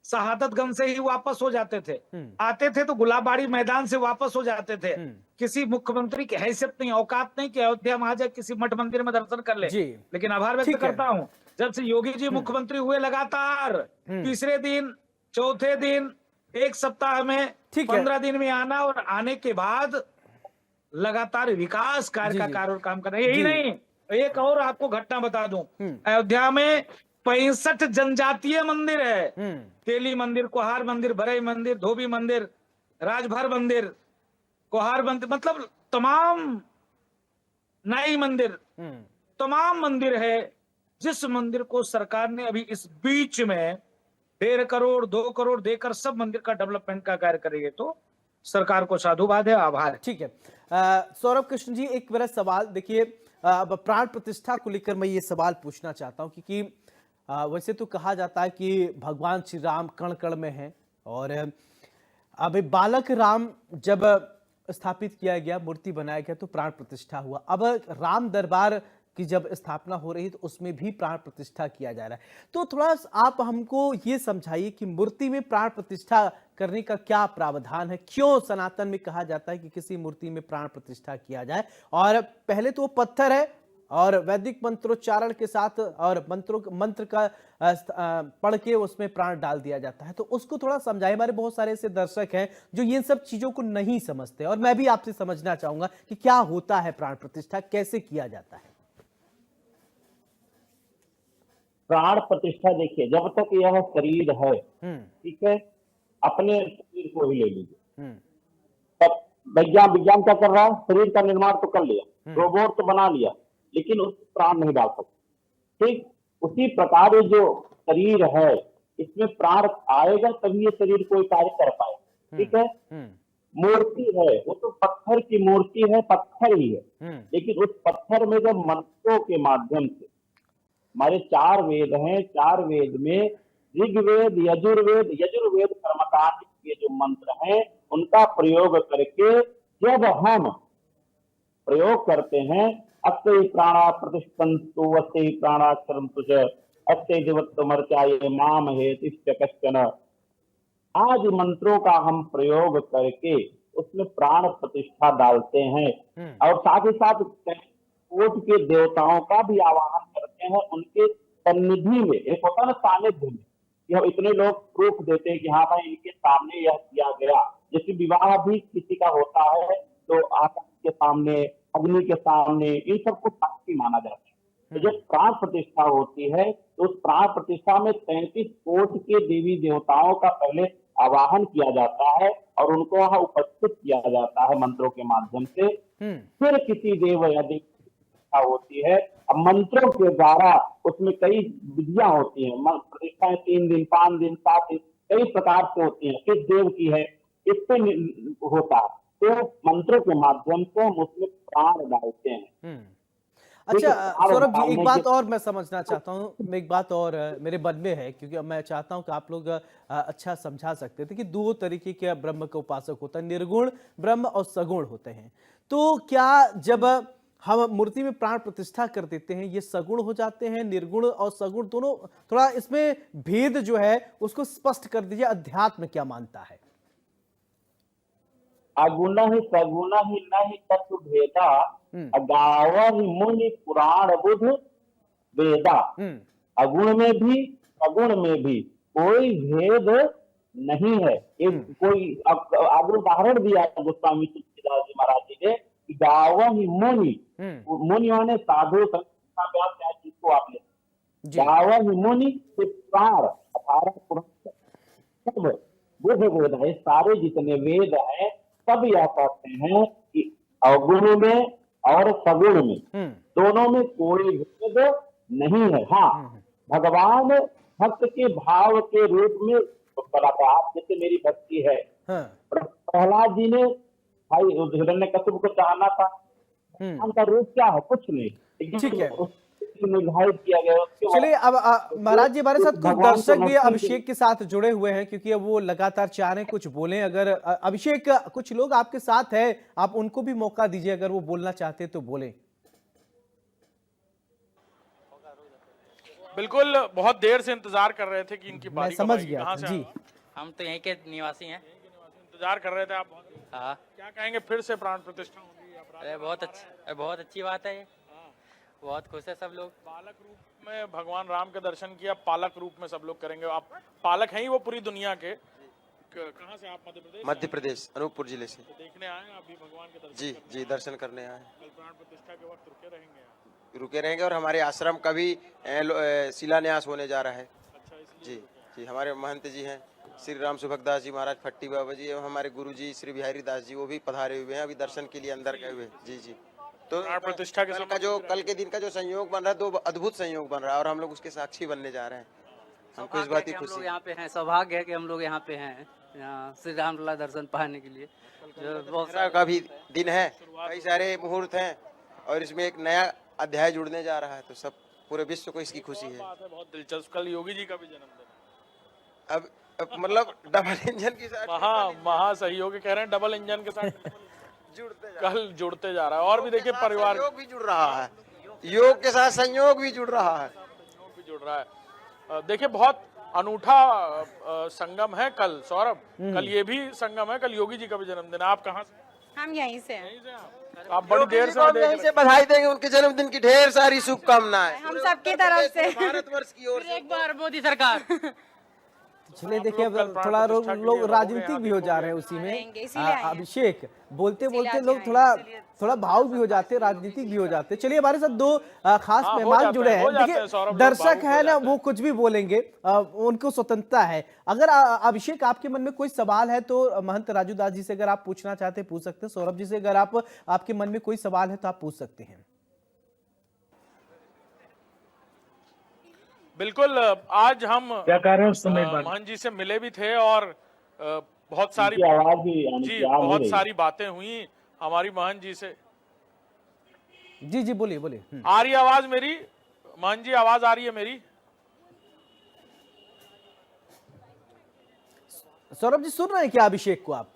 शहादतगंज से ही वापस हो जाते थे, आते थे तो गुलाबाड़ी मैदान से वापस हो जाते थे। किसी मुख्यमंत्री की हैसियत नहीं, औकात नहीं कि अयोध्या में आ जाए, किसी मठ मंदिर में दर्शन कर ले। लेकिन आभार व्यक्त करता हूं, जब से योगी जी मुख्यमंत्री हुए, लगातार तीसरे दिन, चौथे दिन, एक सप्ताह में, 15 दिन में आना, और आने के बाद लगातार विकास कार्य का काम करना। यही नहीं, एक और आपको घटना बता दूं, अयोध्या में 65 जनजातीय मंदिर है। तेली मंदिर, कुहार मंदिर, भरई मंदिर, धोबी मंदिर, राजभर मंदिर, कुहार मंदिर, मतलब तमाम नाई मंदिर, तमाम मंदिर है। जिस मंदिर को सरकार ने अभी इस बीच में 1.5 करोड़ 2 करोड़ देकर सब मंदिर का डेवलपमेंट का कार्य करेंगे, तो सरकार को साधुवाद है, आभार है। ठीक है। सौरभ कृष्ण जी, एक मेरा सवाल देखिए, अब प्राण प्रतिष्ठा को लेकर मैं ये सवाल पूछना चाहता हूं, क्योंकि वैसे तो कहा जाता है कि भगवान श्री राम कण कण में हैं, और अब बालक राम जब स्थापित किया गया, मूर्ति बनाया गया, तो प्राण प्रतिष्ठा हुआ। अब राम दरबार की जब स्थापना हो रही है तो उसमें भी प्राण प्रतिष्ठा किया जा रहा है। तो थोड़ा आप हमको ये समझाइए कि मूर्ति में प्राण प्रतिष्ठा करने का क्या प्रावधान है, क्यों सनातन में कहा जाता है कि किसी मूर्ति में प्राण प्रतिष्ठा किया जाए। और पहले तो वो पत्थर है और वैदिक मंत्रोच्चारण के साथ और मंत्र का पढ़ के उसमें प्राण डाल दिया जाता है, तो उसको थोड़ा समझाइए। हमारे बहुत सारे ऐसे दर्शक हैं जो ये सब चीजों को नहीं समझते, और मैं भी आपसे समझना चाहूंगा कि क्या होता है प्राण प्रतिष्ठा, कैसे किया जाता है। प्राण प्रतिष्ठा देखिए, जब तक यह शरीर है, ठीक है, अपने शरीर को ही ले लीजिए। तब विज्ञान क्या कर रहा है, शरीर का निर्माण तो कर लिया, रोबोट तो बना लिया, लेकिन उस प्राण नहीं डाल सकते। ठीक उसी प्रकार ये जो शरीर है, इसमें प्राण आएगा तभी ये शरीर कोई कार्य कर पाएगा। ठीक है, मूर्ति है वो तो पत्थर की मूर्ति है, पत्थर ही है, लेकिन उस पत्थर में जब मंत्रों के माध्यम से, हमारे 4 वेद हैं, 4 वेद में ऋग्वेद, यजुर्वेद कर्मकांड के जो मंत्र हैं, उनका प्रयोग करके जब हम प्रयोग करते हैं, अस्य प्राणा प्रतिष्ठन्तु अस्य प्राणाक्षरन्तु च अस्य जीवत्वमर्चाये माम हेतिश्च कश्चन। आज मंत्रों का हम प्रयोग करके उसमें प्राण प्रतिष्ठा डालते हैं, और साथ ही साथ कोट के देवताओं का भी आवाहन करते हैं, उनके सन्निधि में। एक होता है ना सानिध्य में, कि हम इतने लोग प्रूफ देते हैं कि हाँ भाई इनके सामने यह किया गया। जैसे विवाह भी किसी का होता है तो आकाश के सामने, अग्नि के सामने, इन सबको साक्षी माना जाता है। तो जब प्राण प्रतिष्ठा होती है तो उस प्राण प्रतिष्ठा में 33 कोट के देवी देवताओं का पहले आवाहन किया जाता है और उनको वहां उपस्थित किया जाता है मंत्रों के माध्यम से। फिर किसी देव या देवी होती है, अब मंत्रों के द्वारा उसमें कई विधियां होती हैं, प्रतिष्ठाएं 3 दिन 5 दिन 7 दिन कई प्रकार से होती हैं, किस देव की है इस पे होता है। तो मंत्रों के माध्यम से हम उसमें प्राण डालते हैं। अच्छा सौरभ जी, एक बात और मैं समझना चाहता हूँ, एक बात और मेरे मन में है, क्योंकि मैं चाहता हूँ कि आप लोग अच्छा समझा सकते थे कि 2 तरीके के ब्रह्म का उपासक होता है, निर्गुण ब्रह्म और सगुण होते हैं। तो क्या जब हम मूर्ति में प्राण प्रतिष्ठा कर देते हैं, ये सगुण हो जाते हैं, निर्गुण और सगुण दोनों? थोड़ा इसमें भेद जो है उसको स्पष्ट कर दीजिए, अध्यात्म क्या मानता है? अगुण ही सगुण ही नहीं तत्व भेदा, अगावहि मुनि पुराण बुध वेदा। अगुण में भी सगुण में भी कोई भेद नहीं है। एक कोई आगे उदाहरण दिया गोस्वामी तुलसीदास जी महाराज जी ने, गावहि मुनि, मुनि माने साधु संत, जिसको आप ले गावहि मुनि प्राण 18 पुराण बुध वेद है, सारे जितने वेद हैं सब यह कहते हैं कि अवगुण में और सगुण में दोनों में कोई भेद नहीं है। हाँ, भगवान भक्त के भाव के रूप में बताता। आप जैसे मेरी भक्ति है, प्रहलाद जी ने भाई हिरण्यकश्यप को चाहना था, उनका रूप क्या है? कुछ नहीं, ठीक है, निर्धारित किया गया। चलिए अब महाराज जी हमारे साथ कुछ दर्शक भी अभिषेक के साथ जुड़े हुए हैं, क्योंकि अब वो लगातार चाह रहे हैं कुछ बोलें। अगर अभिषेक, कुछ लोग आपके साथ हैं, आप उनको भी मौका दीजिए, अगर वो बोलना चाहते हैं तो बोलें। बिल्कुल, बहुत देर से इंतजार कर रहे थे कि इनकी बारी मैं समझ गया जी। हम तो यहीं के निवासी हैं, इंतजार कर रहे थे आप। हाँ, क्या कहेंगे, फिर से प्राण प्रतिष्ठा होगी? अरे बहुत अच्छी बात है ये, बहुत खुश है सब लोग। बालक रूप में भगवान राम के दर्शन किया, पालक रूप में सब लोग करेंगे। आप पालक हैं ही वो पूरी दुनिया के। कहाँ से आप? मध्य प्रदेश? मध्य प्रदेश, अनूपपुर जिले से। तो देखने आए हैं अभी भगवान के दर्शन? जी जी, दर्शन करने आए हैं। कल प्राण प्रतिष्ठा के वक्त रुके रहेंगे? रुके रहेंगे, और हमारे आश्रम का भी शिलान्यास होने जा रहा है। अच्छा, जी जी, हमारे महंत जी हैं श्री राम सुभगदास जी महाराज फट्टी बाबा जी, एवं हमारे गुरु जी श्री बिहारी दास जी, वो भी पधारे हुए हैं अभी दर्शन के लिए अंदर गए हुए। जी जी, तो प्रतिष्ठा के कल के दिन का जो संयोग बन रहा है, दो अद्भुत संयोग बन रहा है, और हम लोग उसके साक्षी बनने जा रहे हैं। हमको इस बात की खुशी। यहाँ पे हैं, सौभाग्य है कि हम लोग यहाँ पे हैं, यहाँ श्री रामलला दर्शन पाने के लिए। दशहरा का भी दिन है, कई सारे मुहूर्त हैं, और इसमें एक नया अध्याय जुड़ने जा रहा है, तो सब पूरे विश्व को इसकी खुशी है। बहुत दिलचस्प। कल योगी जी का भी जन्मदिन है। अब मतलब डबल इंजन के साथ महा सहयोगी कह रहे हैं, डबल इंजन के साथ कल जुड़ते जा रहा है। और भी देखिए, परिवार योग भी जुड़ रहा है, योग के साथ संयोग भी जुड़ रहा है, देखिए बहुत अनूठा संगम है कल। सौरभ, कल ये भी संगम है, कल योगी जी का भी जन्मदिन है। आप कहाँ से? हम यहीं से हैं। आप बड़ी देर से यहीं से बधाई देंगे, उनके जन्मदिन की ढेर सारी शुभकामनाएं हम सबकी तरफ से। भारतवर्ष की ओर से। एक बार मोदी सरकार। चलिए देखिए, अब थोड़ा लोग राजनीतिक भी हो जा रहे हैं उसी में। अभिषेक, बोलते बोलते लोग थोड़ा भाव भी हो जाते हैं, राजनीतिक भी हो जाते हैं। चलिए, हमारे साथ दो खास मेहमान जुड़े हैं। देखिए, दर्शक है ना, वो कुछ भी बोलेंगे, उनको स्वतंत्रता है। अगर अभिषेक आपके मन में कोई सवाल है तो महंत राजू दास जी से अगर आप पूछना चाहते हैं पूछ सकते हैं। सौरभ जी से अगर आपके मन में कोई सवाल है तो आप पूछ सकते हैं। बिल्कुल, आज हम क्या कह रहे हैं, महंत जी से मिले भी थे, और बहुत सारी आवाज जी बहुत सारी बातें हुई हमारी महंत जी से। जी जी, बोलिए बोलिए। आ रही आवाज मेरी? महंत जी, आवाज आ रही है मेरी? सौरभ जी, सुन रहे हैं क्या अभिषेक को आप?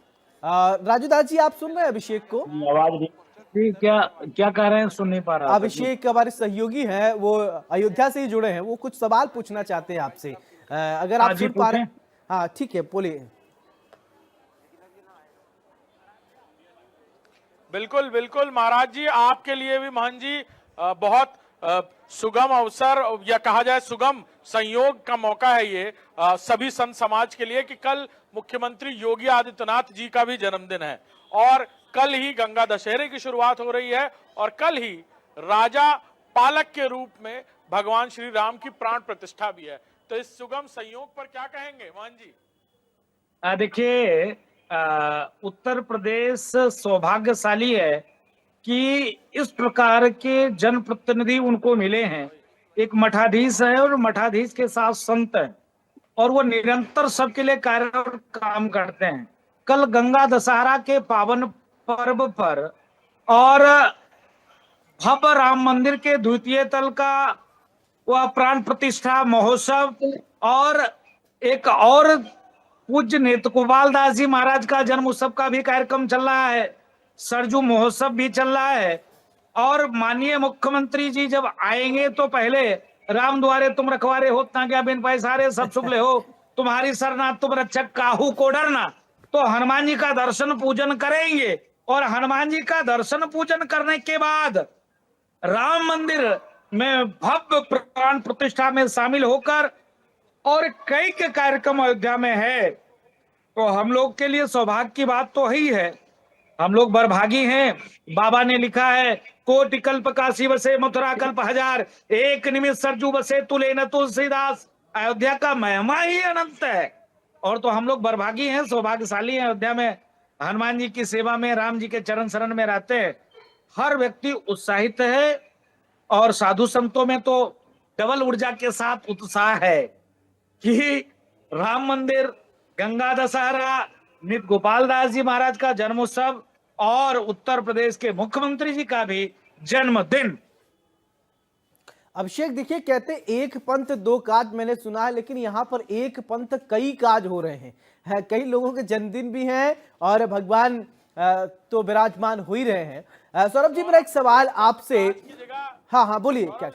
राजू दास जी, आप सुन रहे हैं अभिषेक को? आवाज क्या कह रहे हैं, सुन नहीं पा रहा। अभिषेक हमारे सहयोगी हैं, वो अयोध्या से ही जुड़े हैं, वो कुछ सवाल पूछना चाहते हैं आपसे, अगर आप सुन पा रहे हैं। हाँ ठीक है, बोलिए। बिल्कुल बिल्कुल महाराज जी, आपके लिए भी महंत जी बहुत सुगम अवसर, या कहा जाए सुगम संयोग का मौका है ये सभी संत समाज के लिए, कि कल मुख्यमंत्री योगी आदित्यनाथ जी का भी जन्मदिन है, और कल ही गंगा दशहरे की शुरुआत हो रही है, और कल ही राजा पालक के रूप में भगवान श्री राम की प्राण प्रतिष्ठा भी है। तो इस सुगम संयोग पर क्या कहेंगे महंत जी? देखिए, उत्तर प्रदेश सौभाग्यशाली है कि इस प्रकार के जनप्रतिनिधि उनको मिले हैं। एक मठाधीश है, और मठाधीश के साथ संत है, और वो निरंतर सबके लिए कार्य और काम करते हैं। कल गंगा दशहरा के पावन पर्व पर और भव्य राम मंदिर के द्वितीय तल का वह प्राण प्रतिष्ठा महोत्सव, और एक और पूज्य नेत्रगोपाल दास जी महाराज का जन्म उत्सव का भी कार्यक्रम चल रहा है, सरजू महोत्सव भी चल रहा है। और माननीय मुख्यमंत्री जी जब आएंगे तो पहले राम द्वारे तुम रखवारे हो, क्या बिन पैसारे सब शुक्ल हो, तुम्हारी सरना तुम रक्षक काहू को डरना। तो हनुमान जी का दर्शन पूजन करेंगे, और हनुमान जी का दर्शन पूजन करने के बाद राम मंदिर में भव्य प्राण प्रतिष्ठा में शामिल होकर, और कई के कार्यक्रम अयोध्या में है। तो हम लोग के लिए सौभाग्य की बात तो ही है, हम लोग बरभागी हैं। बाबा ने लिखा है, कोटि कल्प काशी बसे मथुरा कल्प हजार, एक निमिष सरजू बसे तुले न तुलसीदास। अयोध्या का महिमा ही अनंत है, और तो हम लोग बरभागी हैं, सौभाग्यशाली हैं। अयोध्या में हनुमान जी की सेवा में, राम जी के चरण शरण में रहते हैं। हर व्यक्ति उत्साहित है और साधु संतों में तो डबल ऊर्जा के साथ उत्साह है कि राम मंदिर, गंगा दशहरा, नित गोपाल दास जी महाराज का जन्मोत्सव और उत्तर प्रदेश के मुख्यमंत्री जी का भी जन्मदिन। अभिषेक देखिए, कहते एक पंथ दो काज, मैंने सुना है, लेकिन यहाँ पर एक पंथ कई काज हो रहे हैं। कई लोगों के जन्मदिन भी हैं और भगवान तो विराजमान हो ही रहे हैं। सौरभ जी, मेरा एक सवाल आपसे। हाँ हाँ, बोलिए। क्या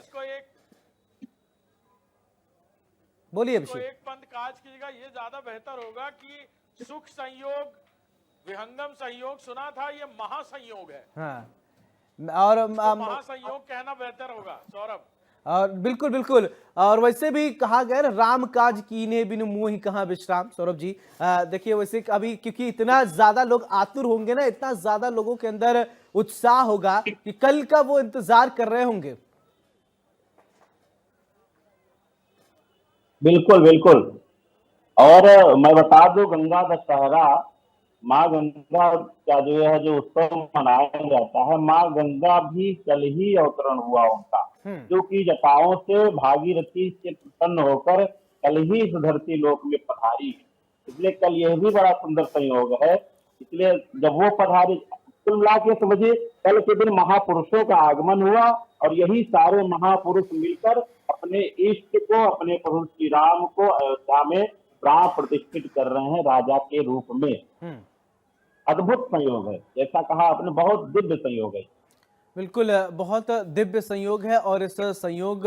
बोलिए अभिषेक। एक पंथ काज की जगह ये ज्यादा बेहतर होगा कि सुख संयोग, विहंगम संयोग सुना था, ये महासंयोग है। हाँ, और महासंयोग कहना बेहतर होगा सौरभ। और बिल्कुल बिल्कुल, और वैसे भी कहा गया राम काज कीने बिनु मोहि कहाँ विश्राम। सौरभ जी देखिए, वैसे अभी क्योंकि इतना ज्यादा लोग आतुर होंगे ना, इतना ज्यादा लोगों के अंदर उत्साह होगा कि कल का वो इंतजार कर रहे होंगे। बिल्कुल बिल्कुल। और मैं बता दूं, गंगा दशहरा, माँ गंगा का जो है जो उत्सव मनाया जाता है, माँ गंगा भी कल ही अवतरण हुआ उनका, जो कि जटाओं से भागीरथी से प्रसन्न होकर कल ही इस धरती लोक में पधारी। इसलिए कल यह भी बड़ा सुंदर संयोग है। इसलिए जब वो पधारी, कुल मिला के समझिए कल के दिन महापुरुषों का आगमन हुआ और यही सारे महापुरुष मिलकर अपने इष्ट को, अपने प्रभु श्री राम को अयोध्या में प्राण प्रतिष्ठित कर रहे हैं राजा के रूप में। अद्भुत संयोग है, जैसा कहा आपने, बहुत दिव्य संयोग है। बिल्कुल, बहुत दिव्य संयोग है और इस संयोग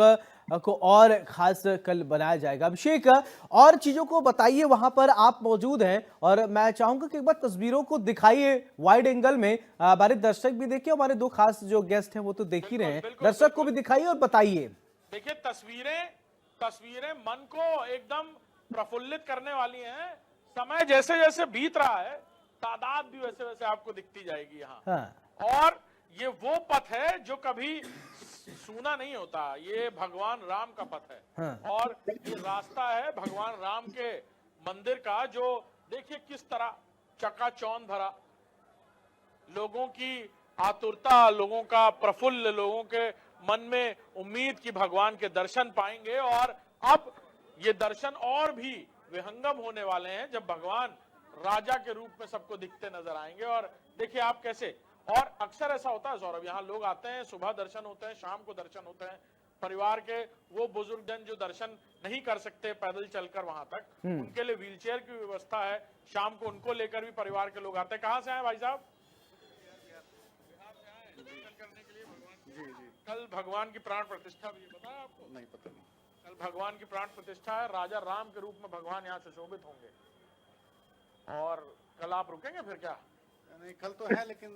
को और खास कल बनाया जाएगा। अभिषेक, और चीजों को बताइए, वहां पर आप मौजूद हैं और मैं चाहूंगा कि एक बार तस्वीरों को दिखाइए वाइड एंगल में, हमारे दर्शक भी देखिए, हमारे दो खास जो गेस्ट हैं वो तो देख ही रहे हैं, दर्शक को भी दिखाइए और बताइए। देखिए, तस्वीरें मन को एकदम प्रफुल्लित करने वाली हैं। समय जैसे जैसे बीत रहा है, तादाद भी वैसे वैसे आपको दिखती जाएगी यहाँ। हाँ। और ये वो पथ है जो कभी सूना नहीं होता, ये भगवान राम का पथ है। हाँ। और ये रास्ता है भगवान राम के मंदिर का, जो देखिए किस तरह चकाचौंध भरा, लोगों की आतुरता, लोगों का प्रफुल्ल, लोगों के मन में उम्मीद कि भगवान के दर्शन पाएंगे। और अब ये दर्शन और भी विहंगम होने वाले हैं जब भगवान राजा के रूप में सबको दिखते नजर आएंगे। और देखिए आप कैसे, और अक्सर ऐसा होता है सौरभ, यहाँ लोग आते हैं, सुबह दर्शन होते हैं, शाम को दर्शन होते हैं। परिवार के वो बुजुर्ग जन जो दर्शन नहीं कर सकते पैदल चलकर वहां तक, उनके लिए व्हीलचेयर की व्यवस्था है। शाम को उनको लेकर भी परिवार के लोग आते हैं। कहाँ से आए भाई साहब? करने के लिए भगवान। जी। कल भगवान की प्राण प्रतिष्ठा भी पता है आपको? नहीं पता नहीं। कल भगवान की प्राण प्रतिष्ठा है, राजा राम के रूप में भगवान यहाँ से शोभित होंगे। और कल आप रुकेंगे फिर क्या? नहीं, कल तो है, लेकिन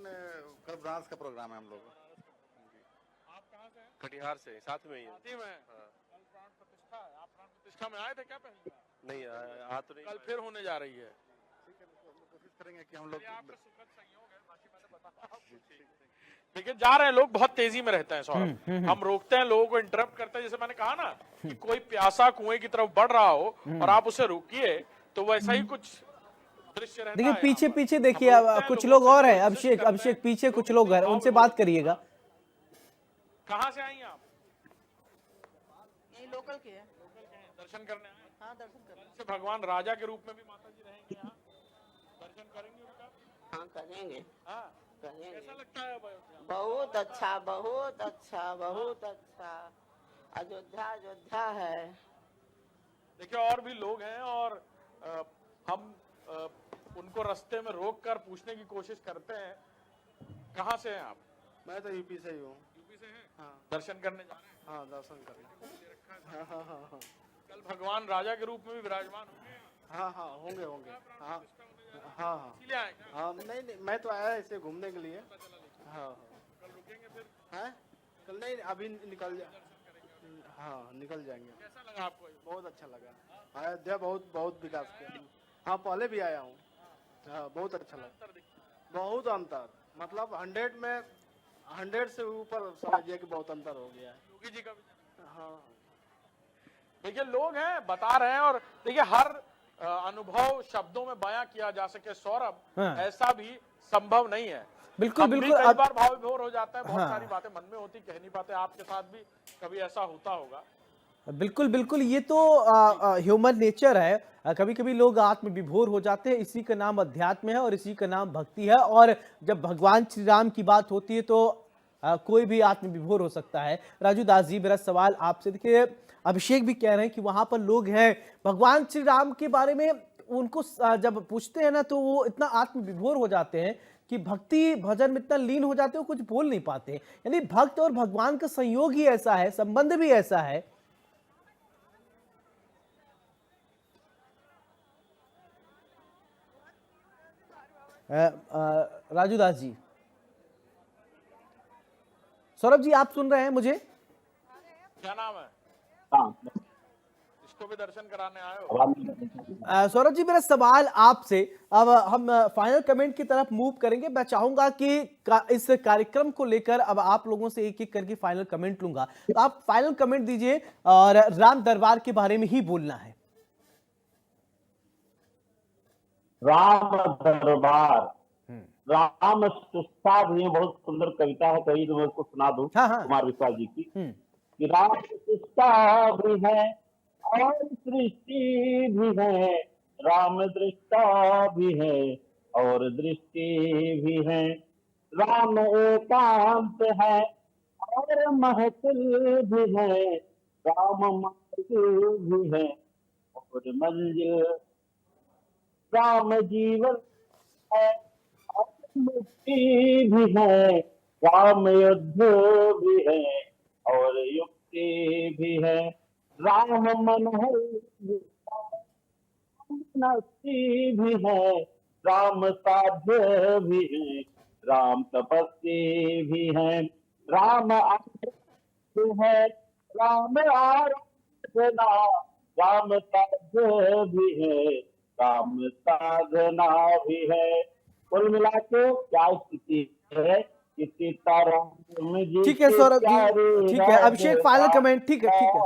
कल बनारस का प्रोग्राम है हम लोग। आप कहाँ से हैं? कटिहार से, साथ में ही है। साथ में। कल प्राण प्रतिष्ठा है, आप प्राण प्रतिष्ठा में आए थे क्या पहले? नहीं, आ तो नहीं। कल फिर होने जा रही है। ठीक है, कोशिश करेंगे कि हम लोग। आपका सुखद संयोग है, बाकी मैंने बताया। देखिए, जा रहे हैं लोग, बहुत तेजी में रहते हैं सौरभ। हम रोकते हैं, लोगों को इंटरप्ट करते हैं। जैसे मैंने कहा ना कि कोई प्यासा कुएं की तरफ बढ़ रहा हो और आप उसे रोकिए, तो वैसा ही कुछ दृश्य रहता है। देखिए पीछे पीछे देखिए, कुछ लोग और हैं। अभिषेक पीछे कुछ लोग हैं, उनसे बात करिएगा। कहाँ से आई आप? यही लोकल के हैं। दर्शन करने आए? हाँ, दर्शन करने। से भगवान राजा के रूप में भी माता जी रहेंगे यहाँ? दर्शन करेंगे उनका? हाँ, करेंगे। हाँ, करेंगे। कैसा लगता है अब अयोध्या? बहुत अच्छा, बहुत अच्छा, बहुत अच्छा। अयोध्या है। देखिए, और भी लोग हैं और हम उनको रास्ते में रोककर पूछने की कोशिश करते हैं, कहाँ से हैं आप? मैं तो यूपी से ही हूँ। यूपी से हैं? हाँ। दर्शन करने जा रहे हैं? हाँ, दर्शन करने। हाँ। कल भगवान राजा के रूप में भी विराजमान होंगे? हाँ, होंगे। हाँ। इसीलिए आए क्या? हाँ, नहीं, मैं तो आया ऐसे घूमने के लिए। हाँ। कल रुकेंगे फिर? हैं? कल नहीं, अभी निकल जाएंगे। कैसा लगा आपको? बहुत अच्छा लगा। अयोध्या बहुत विकास किया। हाँ, पहले भी आया हूँ। हाँ, बहुत अच्छा लगा। बहुत अंतर, मतलब 100 में 100 से ऊपर समझिए कि बहुत अंतर हो गया है। योगी जी का भी? हाँ। देखिए, लोग हैं, बता रहे हैं। और देखिए, हर अनुभव शब्दों में बयां किया जा सके सौरभ, हाँ। ऐसा भी संभव नहीं है। बिल्कुल हम भी बिल्कुल कई बार भाव विभोर हो जाते हैं, बहुत हाँ। सारी बातें मन में होती, कह नहीं पाते। आपके साथ भी कभी ऐसा होता होगा? बिल्कुल बिल्कुल, ये तो ह्यूमन नेचर है। कभी कभी लोग आत्म विभोर हो जाते हैं। इसी का नाम अध्यात्म है और इसी का नाम भक्ति है। और जब भगवान श्री राम की बात होती है तो कोई भी आत्म विभोर हो सकता है। राजू दास जी, मेरा सवाल आपसे, देखिए अभिषेक भी कह रहे हैं कि वहां पर लोग हैं, भगवान श्री राम के बारे में उनको जब पूछते हैं ना तो वो इतना आत्म विभोर हो जाते हैं कि भक्ति भजन में इतना लीन हो जाते हैं, कुछ बोल नहीं पाते। यानी भक्त और भगवान का संयोग ही ऐसा है, संबंध भी ऐसा है। राजू दास जी, सौरभ जी, आप सुन रहे हैं मुझे? क्या नाम है? हाँ, इसको भी दर्शन कराने आए हो? सौरभ जी, मेरा सवाल आपसे, अब हम फाइनल कमेंट की तरफ मूव करेंगे। मैं चाहूंगा कि इस कार्यक्रम को लेकर अब आप लोगों से एक एक करके फाइनल कमेंट लूंगा, तो आप फाइनल कमेंट दीजिए और राम दरबार के बारे में ही बोलना है। राम दरबार, राम सुस्ता भी बहुत सुंदर कविता है, कहीं तो मैं उसको सुना दूं। हाँ। कुमार विश्वास जी की, कि राम सुस्ता भी है और सृष्टि भी है, राम दृष्टा भी है और दृष्टि भी है, राम एकांत है और महफिल भी है, राम मंजिल भी है और मंजिल, राम जीवन है और मुक्ति भी है, राम युद्ध भी है और युक्ति भी है, राम मनोहर भी है, राम साध्य भी है, राम तपस्वी भी है, राम आराध्य है, राम आराधना, राम साध्य भी है, राम साधना भी है। कुल मिला के क्या स्थिति है कि सीताराम जी, ठीक है सौरभ जी, ठीक है। अभिषेक फाइनल कमेंट, ठीक है ठीक है।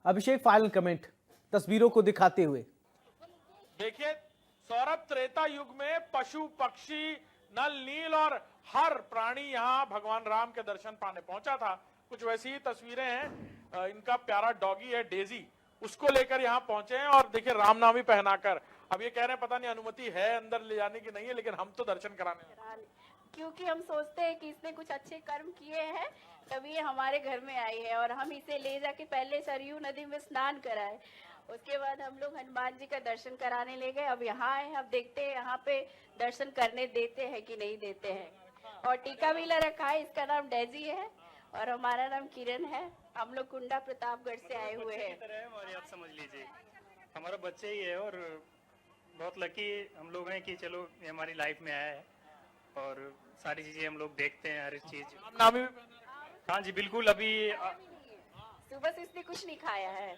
अभिषेक फाइनल कमेंट तस्वीरों को दिखाते हुए। देखिए सौरभ, त्रेता युग में पशु पक्षी नल नील और हर प्राणी यहाँ भगवान राम के दर्शन पाने पहुंचा था। कुछ वैसी ही तस्वीरें हैं। इनका प्यारा डॉगी है डेजी, उसको लेकर यहाँ पहुंचे हैं और देखिए रामनामी पहनाकर। अब ये कह रहे हैं पता नहीं अनुमति है अंदर ले जाने की नहीं है, लेकिन हम तो दर्शन कराने, क्योंकि हम सोचते हैं कि इसने कुछ अच्छे कर्म किए हैं तभी ये हमारे घर में आई है, और हम इसे ले जाके पहले सरयू नदी में स्नान कराए, उसके बाद हम लोग हनुमान जी का दर्शन कराने ले गए। अब यहाँ आए, अब देखते हैं यहाँ पे दर्शन करने देते हैं कि नहीं देते हैं। और टीका भी ला रखा है, इसका नाम डेजी है और हमारा नाम किरण है। हम लोग कुंडा प्रतापगढ़ से आए हुए हैं। आप समझ लीजिए हमारा बच्चे ही है और बहुत लकी हम लोग हैं कि चलो ये हमारी लाइफ में आया है और सारी चीजें हम लोग देखते हैं, हर चीज। हाँ जी बिल्कुल। अभी सुबह से इसने कुछ नहीं खाया है,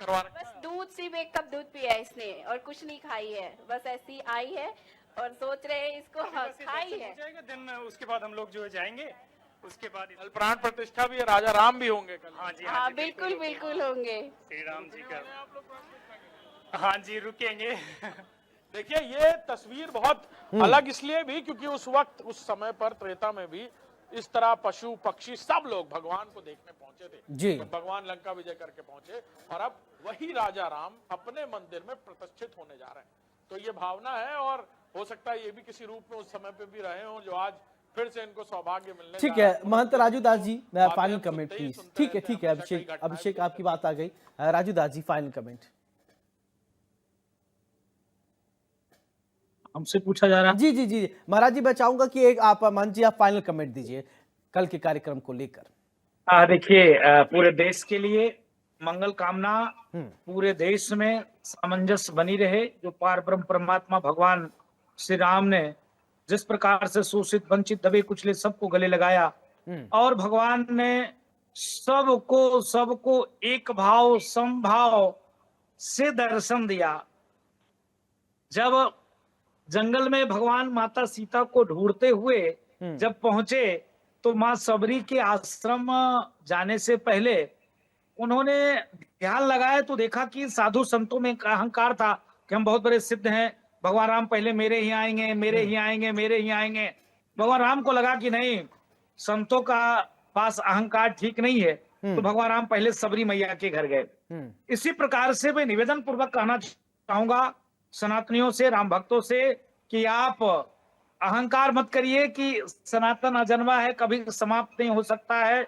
बस दूध, सिर्फ एक कप दूध पिया है इसने और कुछ नहीं खाई है, बस ऐसी आई है और सोच रहे हैं इसको खाई है। दिन उसके बाद हम लोग जो है जाएंगे, उसके बाद कल प्राण प्रतिष्ठा भी है, राजा राम भी होंगे कल। हाँ जी, हाँ बिल्कुल बिल्कुल होंगे। श्री राम जी का, हाँ जी रुकेंगे। देखिए ये तस्वीर बहुत अलग इसलिए भी क्योंकि उस वक्त, उस समय पर त्रेता में भी इस तरह पशु पक्षी सब लोग भगवान को देखने पहुंचे थे जी। तो भगवान लंका विजय करके पहुंचे और अब वही राजा राम अपने मंदिर में प्रतिष्ठित होने जा रहे हैं। तो ये भावना है और हो सकता है ये भी किसी रूप में उस समय पे भी रहे हों जो आज फिर से इनको सौभाग्य मिलने। ठीक है महंत Raju Das ji, final comment please. ठीक है अभिषेक आपकी बात आ गई। राजू दास जी फाइनल कमेंट हमसे पूछा जा रहा है। जी महाराज जी, मैं चाहूंगा कि एक आप महंत जी आप फाइनल कमेंट दीजिए कल के कार्यक्रम को लेकर। देखिए पूरे देश के लिए मंगल कामना, पूरे देश में सामंजस्य बनी रहे। जो पार ब्रह्म परमात्मा भगवान श्री राम ने जिस प्रकार से शोषित वंचित दबे कुचले सबको गले लगाया और भगवान ने सबको एक भाव समभाव से दर्शन दिया। जब जंगल में भगवान माता सीता को ढूंढते हुए जब पहुंचे तो मां सबरी के आश्रम जाने से पहले उन्होंने ध्यान लगाया तो देखा कि साधु संतों में एक अहंकार था कि हम बहुत बड़े सिद्ध हैं, भगवान राम पहले मेरे ही आएंगे, मेरे ही आएंगे, मेरे ही आएंगे। भगवान राम को लगा कि नहीं, संतों का पास अहंकार ठीक नहीं है, तो भगवान राम पहले सबरी मैया के घर गए। इसी प्रकार से मैं निवेदन पूर्वक कहना चाहूंगा सनातनियों से, राम भक्तों से, कि आप अहंकार मत करिए कि सनातन अजन्मा है, कभी समाप्त नहीं हो सकता है।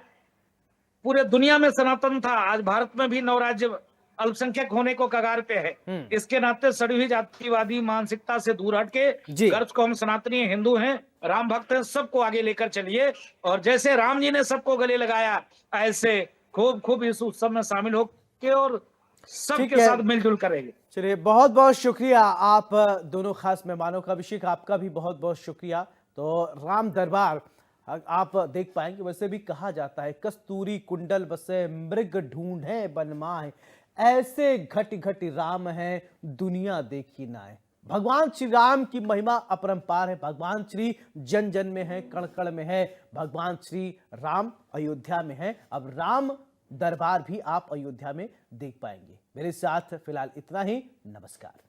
पूरे दुनिया में सनातन था, आज भारत में भी 9 राज्य अल्पसंख्यक होने को कगार पे है। इसके नाते सड़ी हुई जातिवादी मानसिकता से दूर हटके गर्ज को हम सनातनी हिंदू हैं, राम भक्त हैं, सबको आगे लेकर चलिए। और जैसे राम जी ने सबको गले लगाया, ऐसे खूब खूब इस उत्सव में शामिल होके और सबके साथ मिलजुल करेंगे। चलिए, बहुत बहुत शुक्रिया आप दोनों खास मेहमानों का। अभिषेक, आपका भी बहुत बहुत शुक्रिया। तो राम दरबार आप देख पाएंगे, वैसे भी कहा जाता है कस्तूरी कुंडल बसे मृग ढूंढे बनमाए, ऐसे घट घट राम है दुनिया देखी नाए। भगवान श्री राम की महिमा अपरंपार है, भगवान श्री जन जन में है, कण कण में है। भगवान श्री राम अयोध्या में है, अब राम दरबार भी आप अयोध्या में देख पाएंगे। मेरे साथ फिलहाल इतना ही, नमस्कार।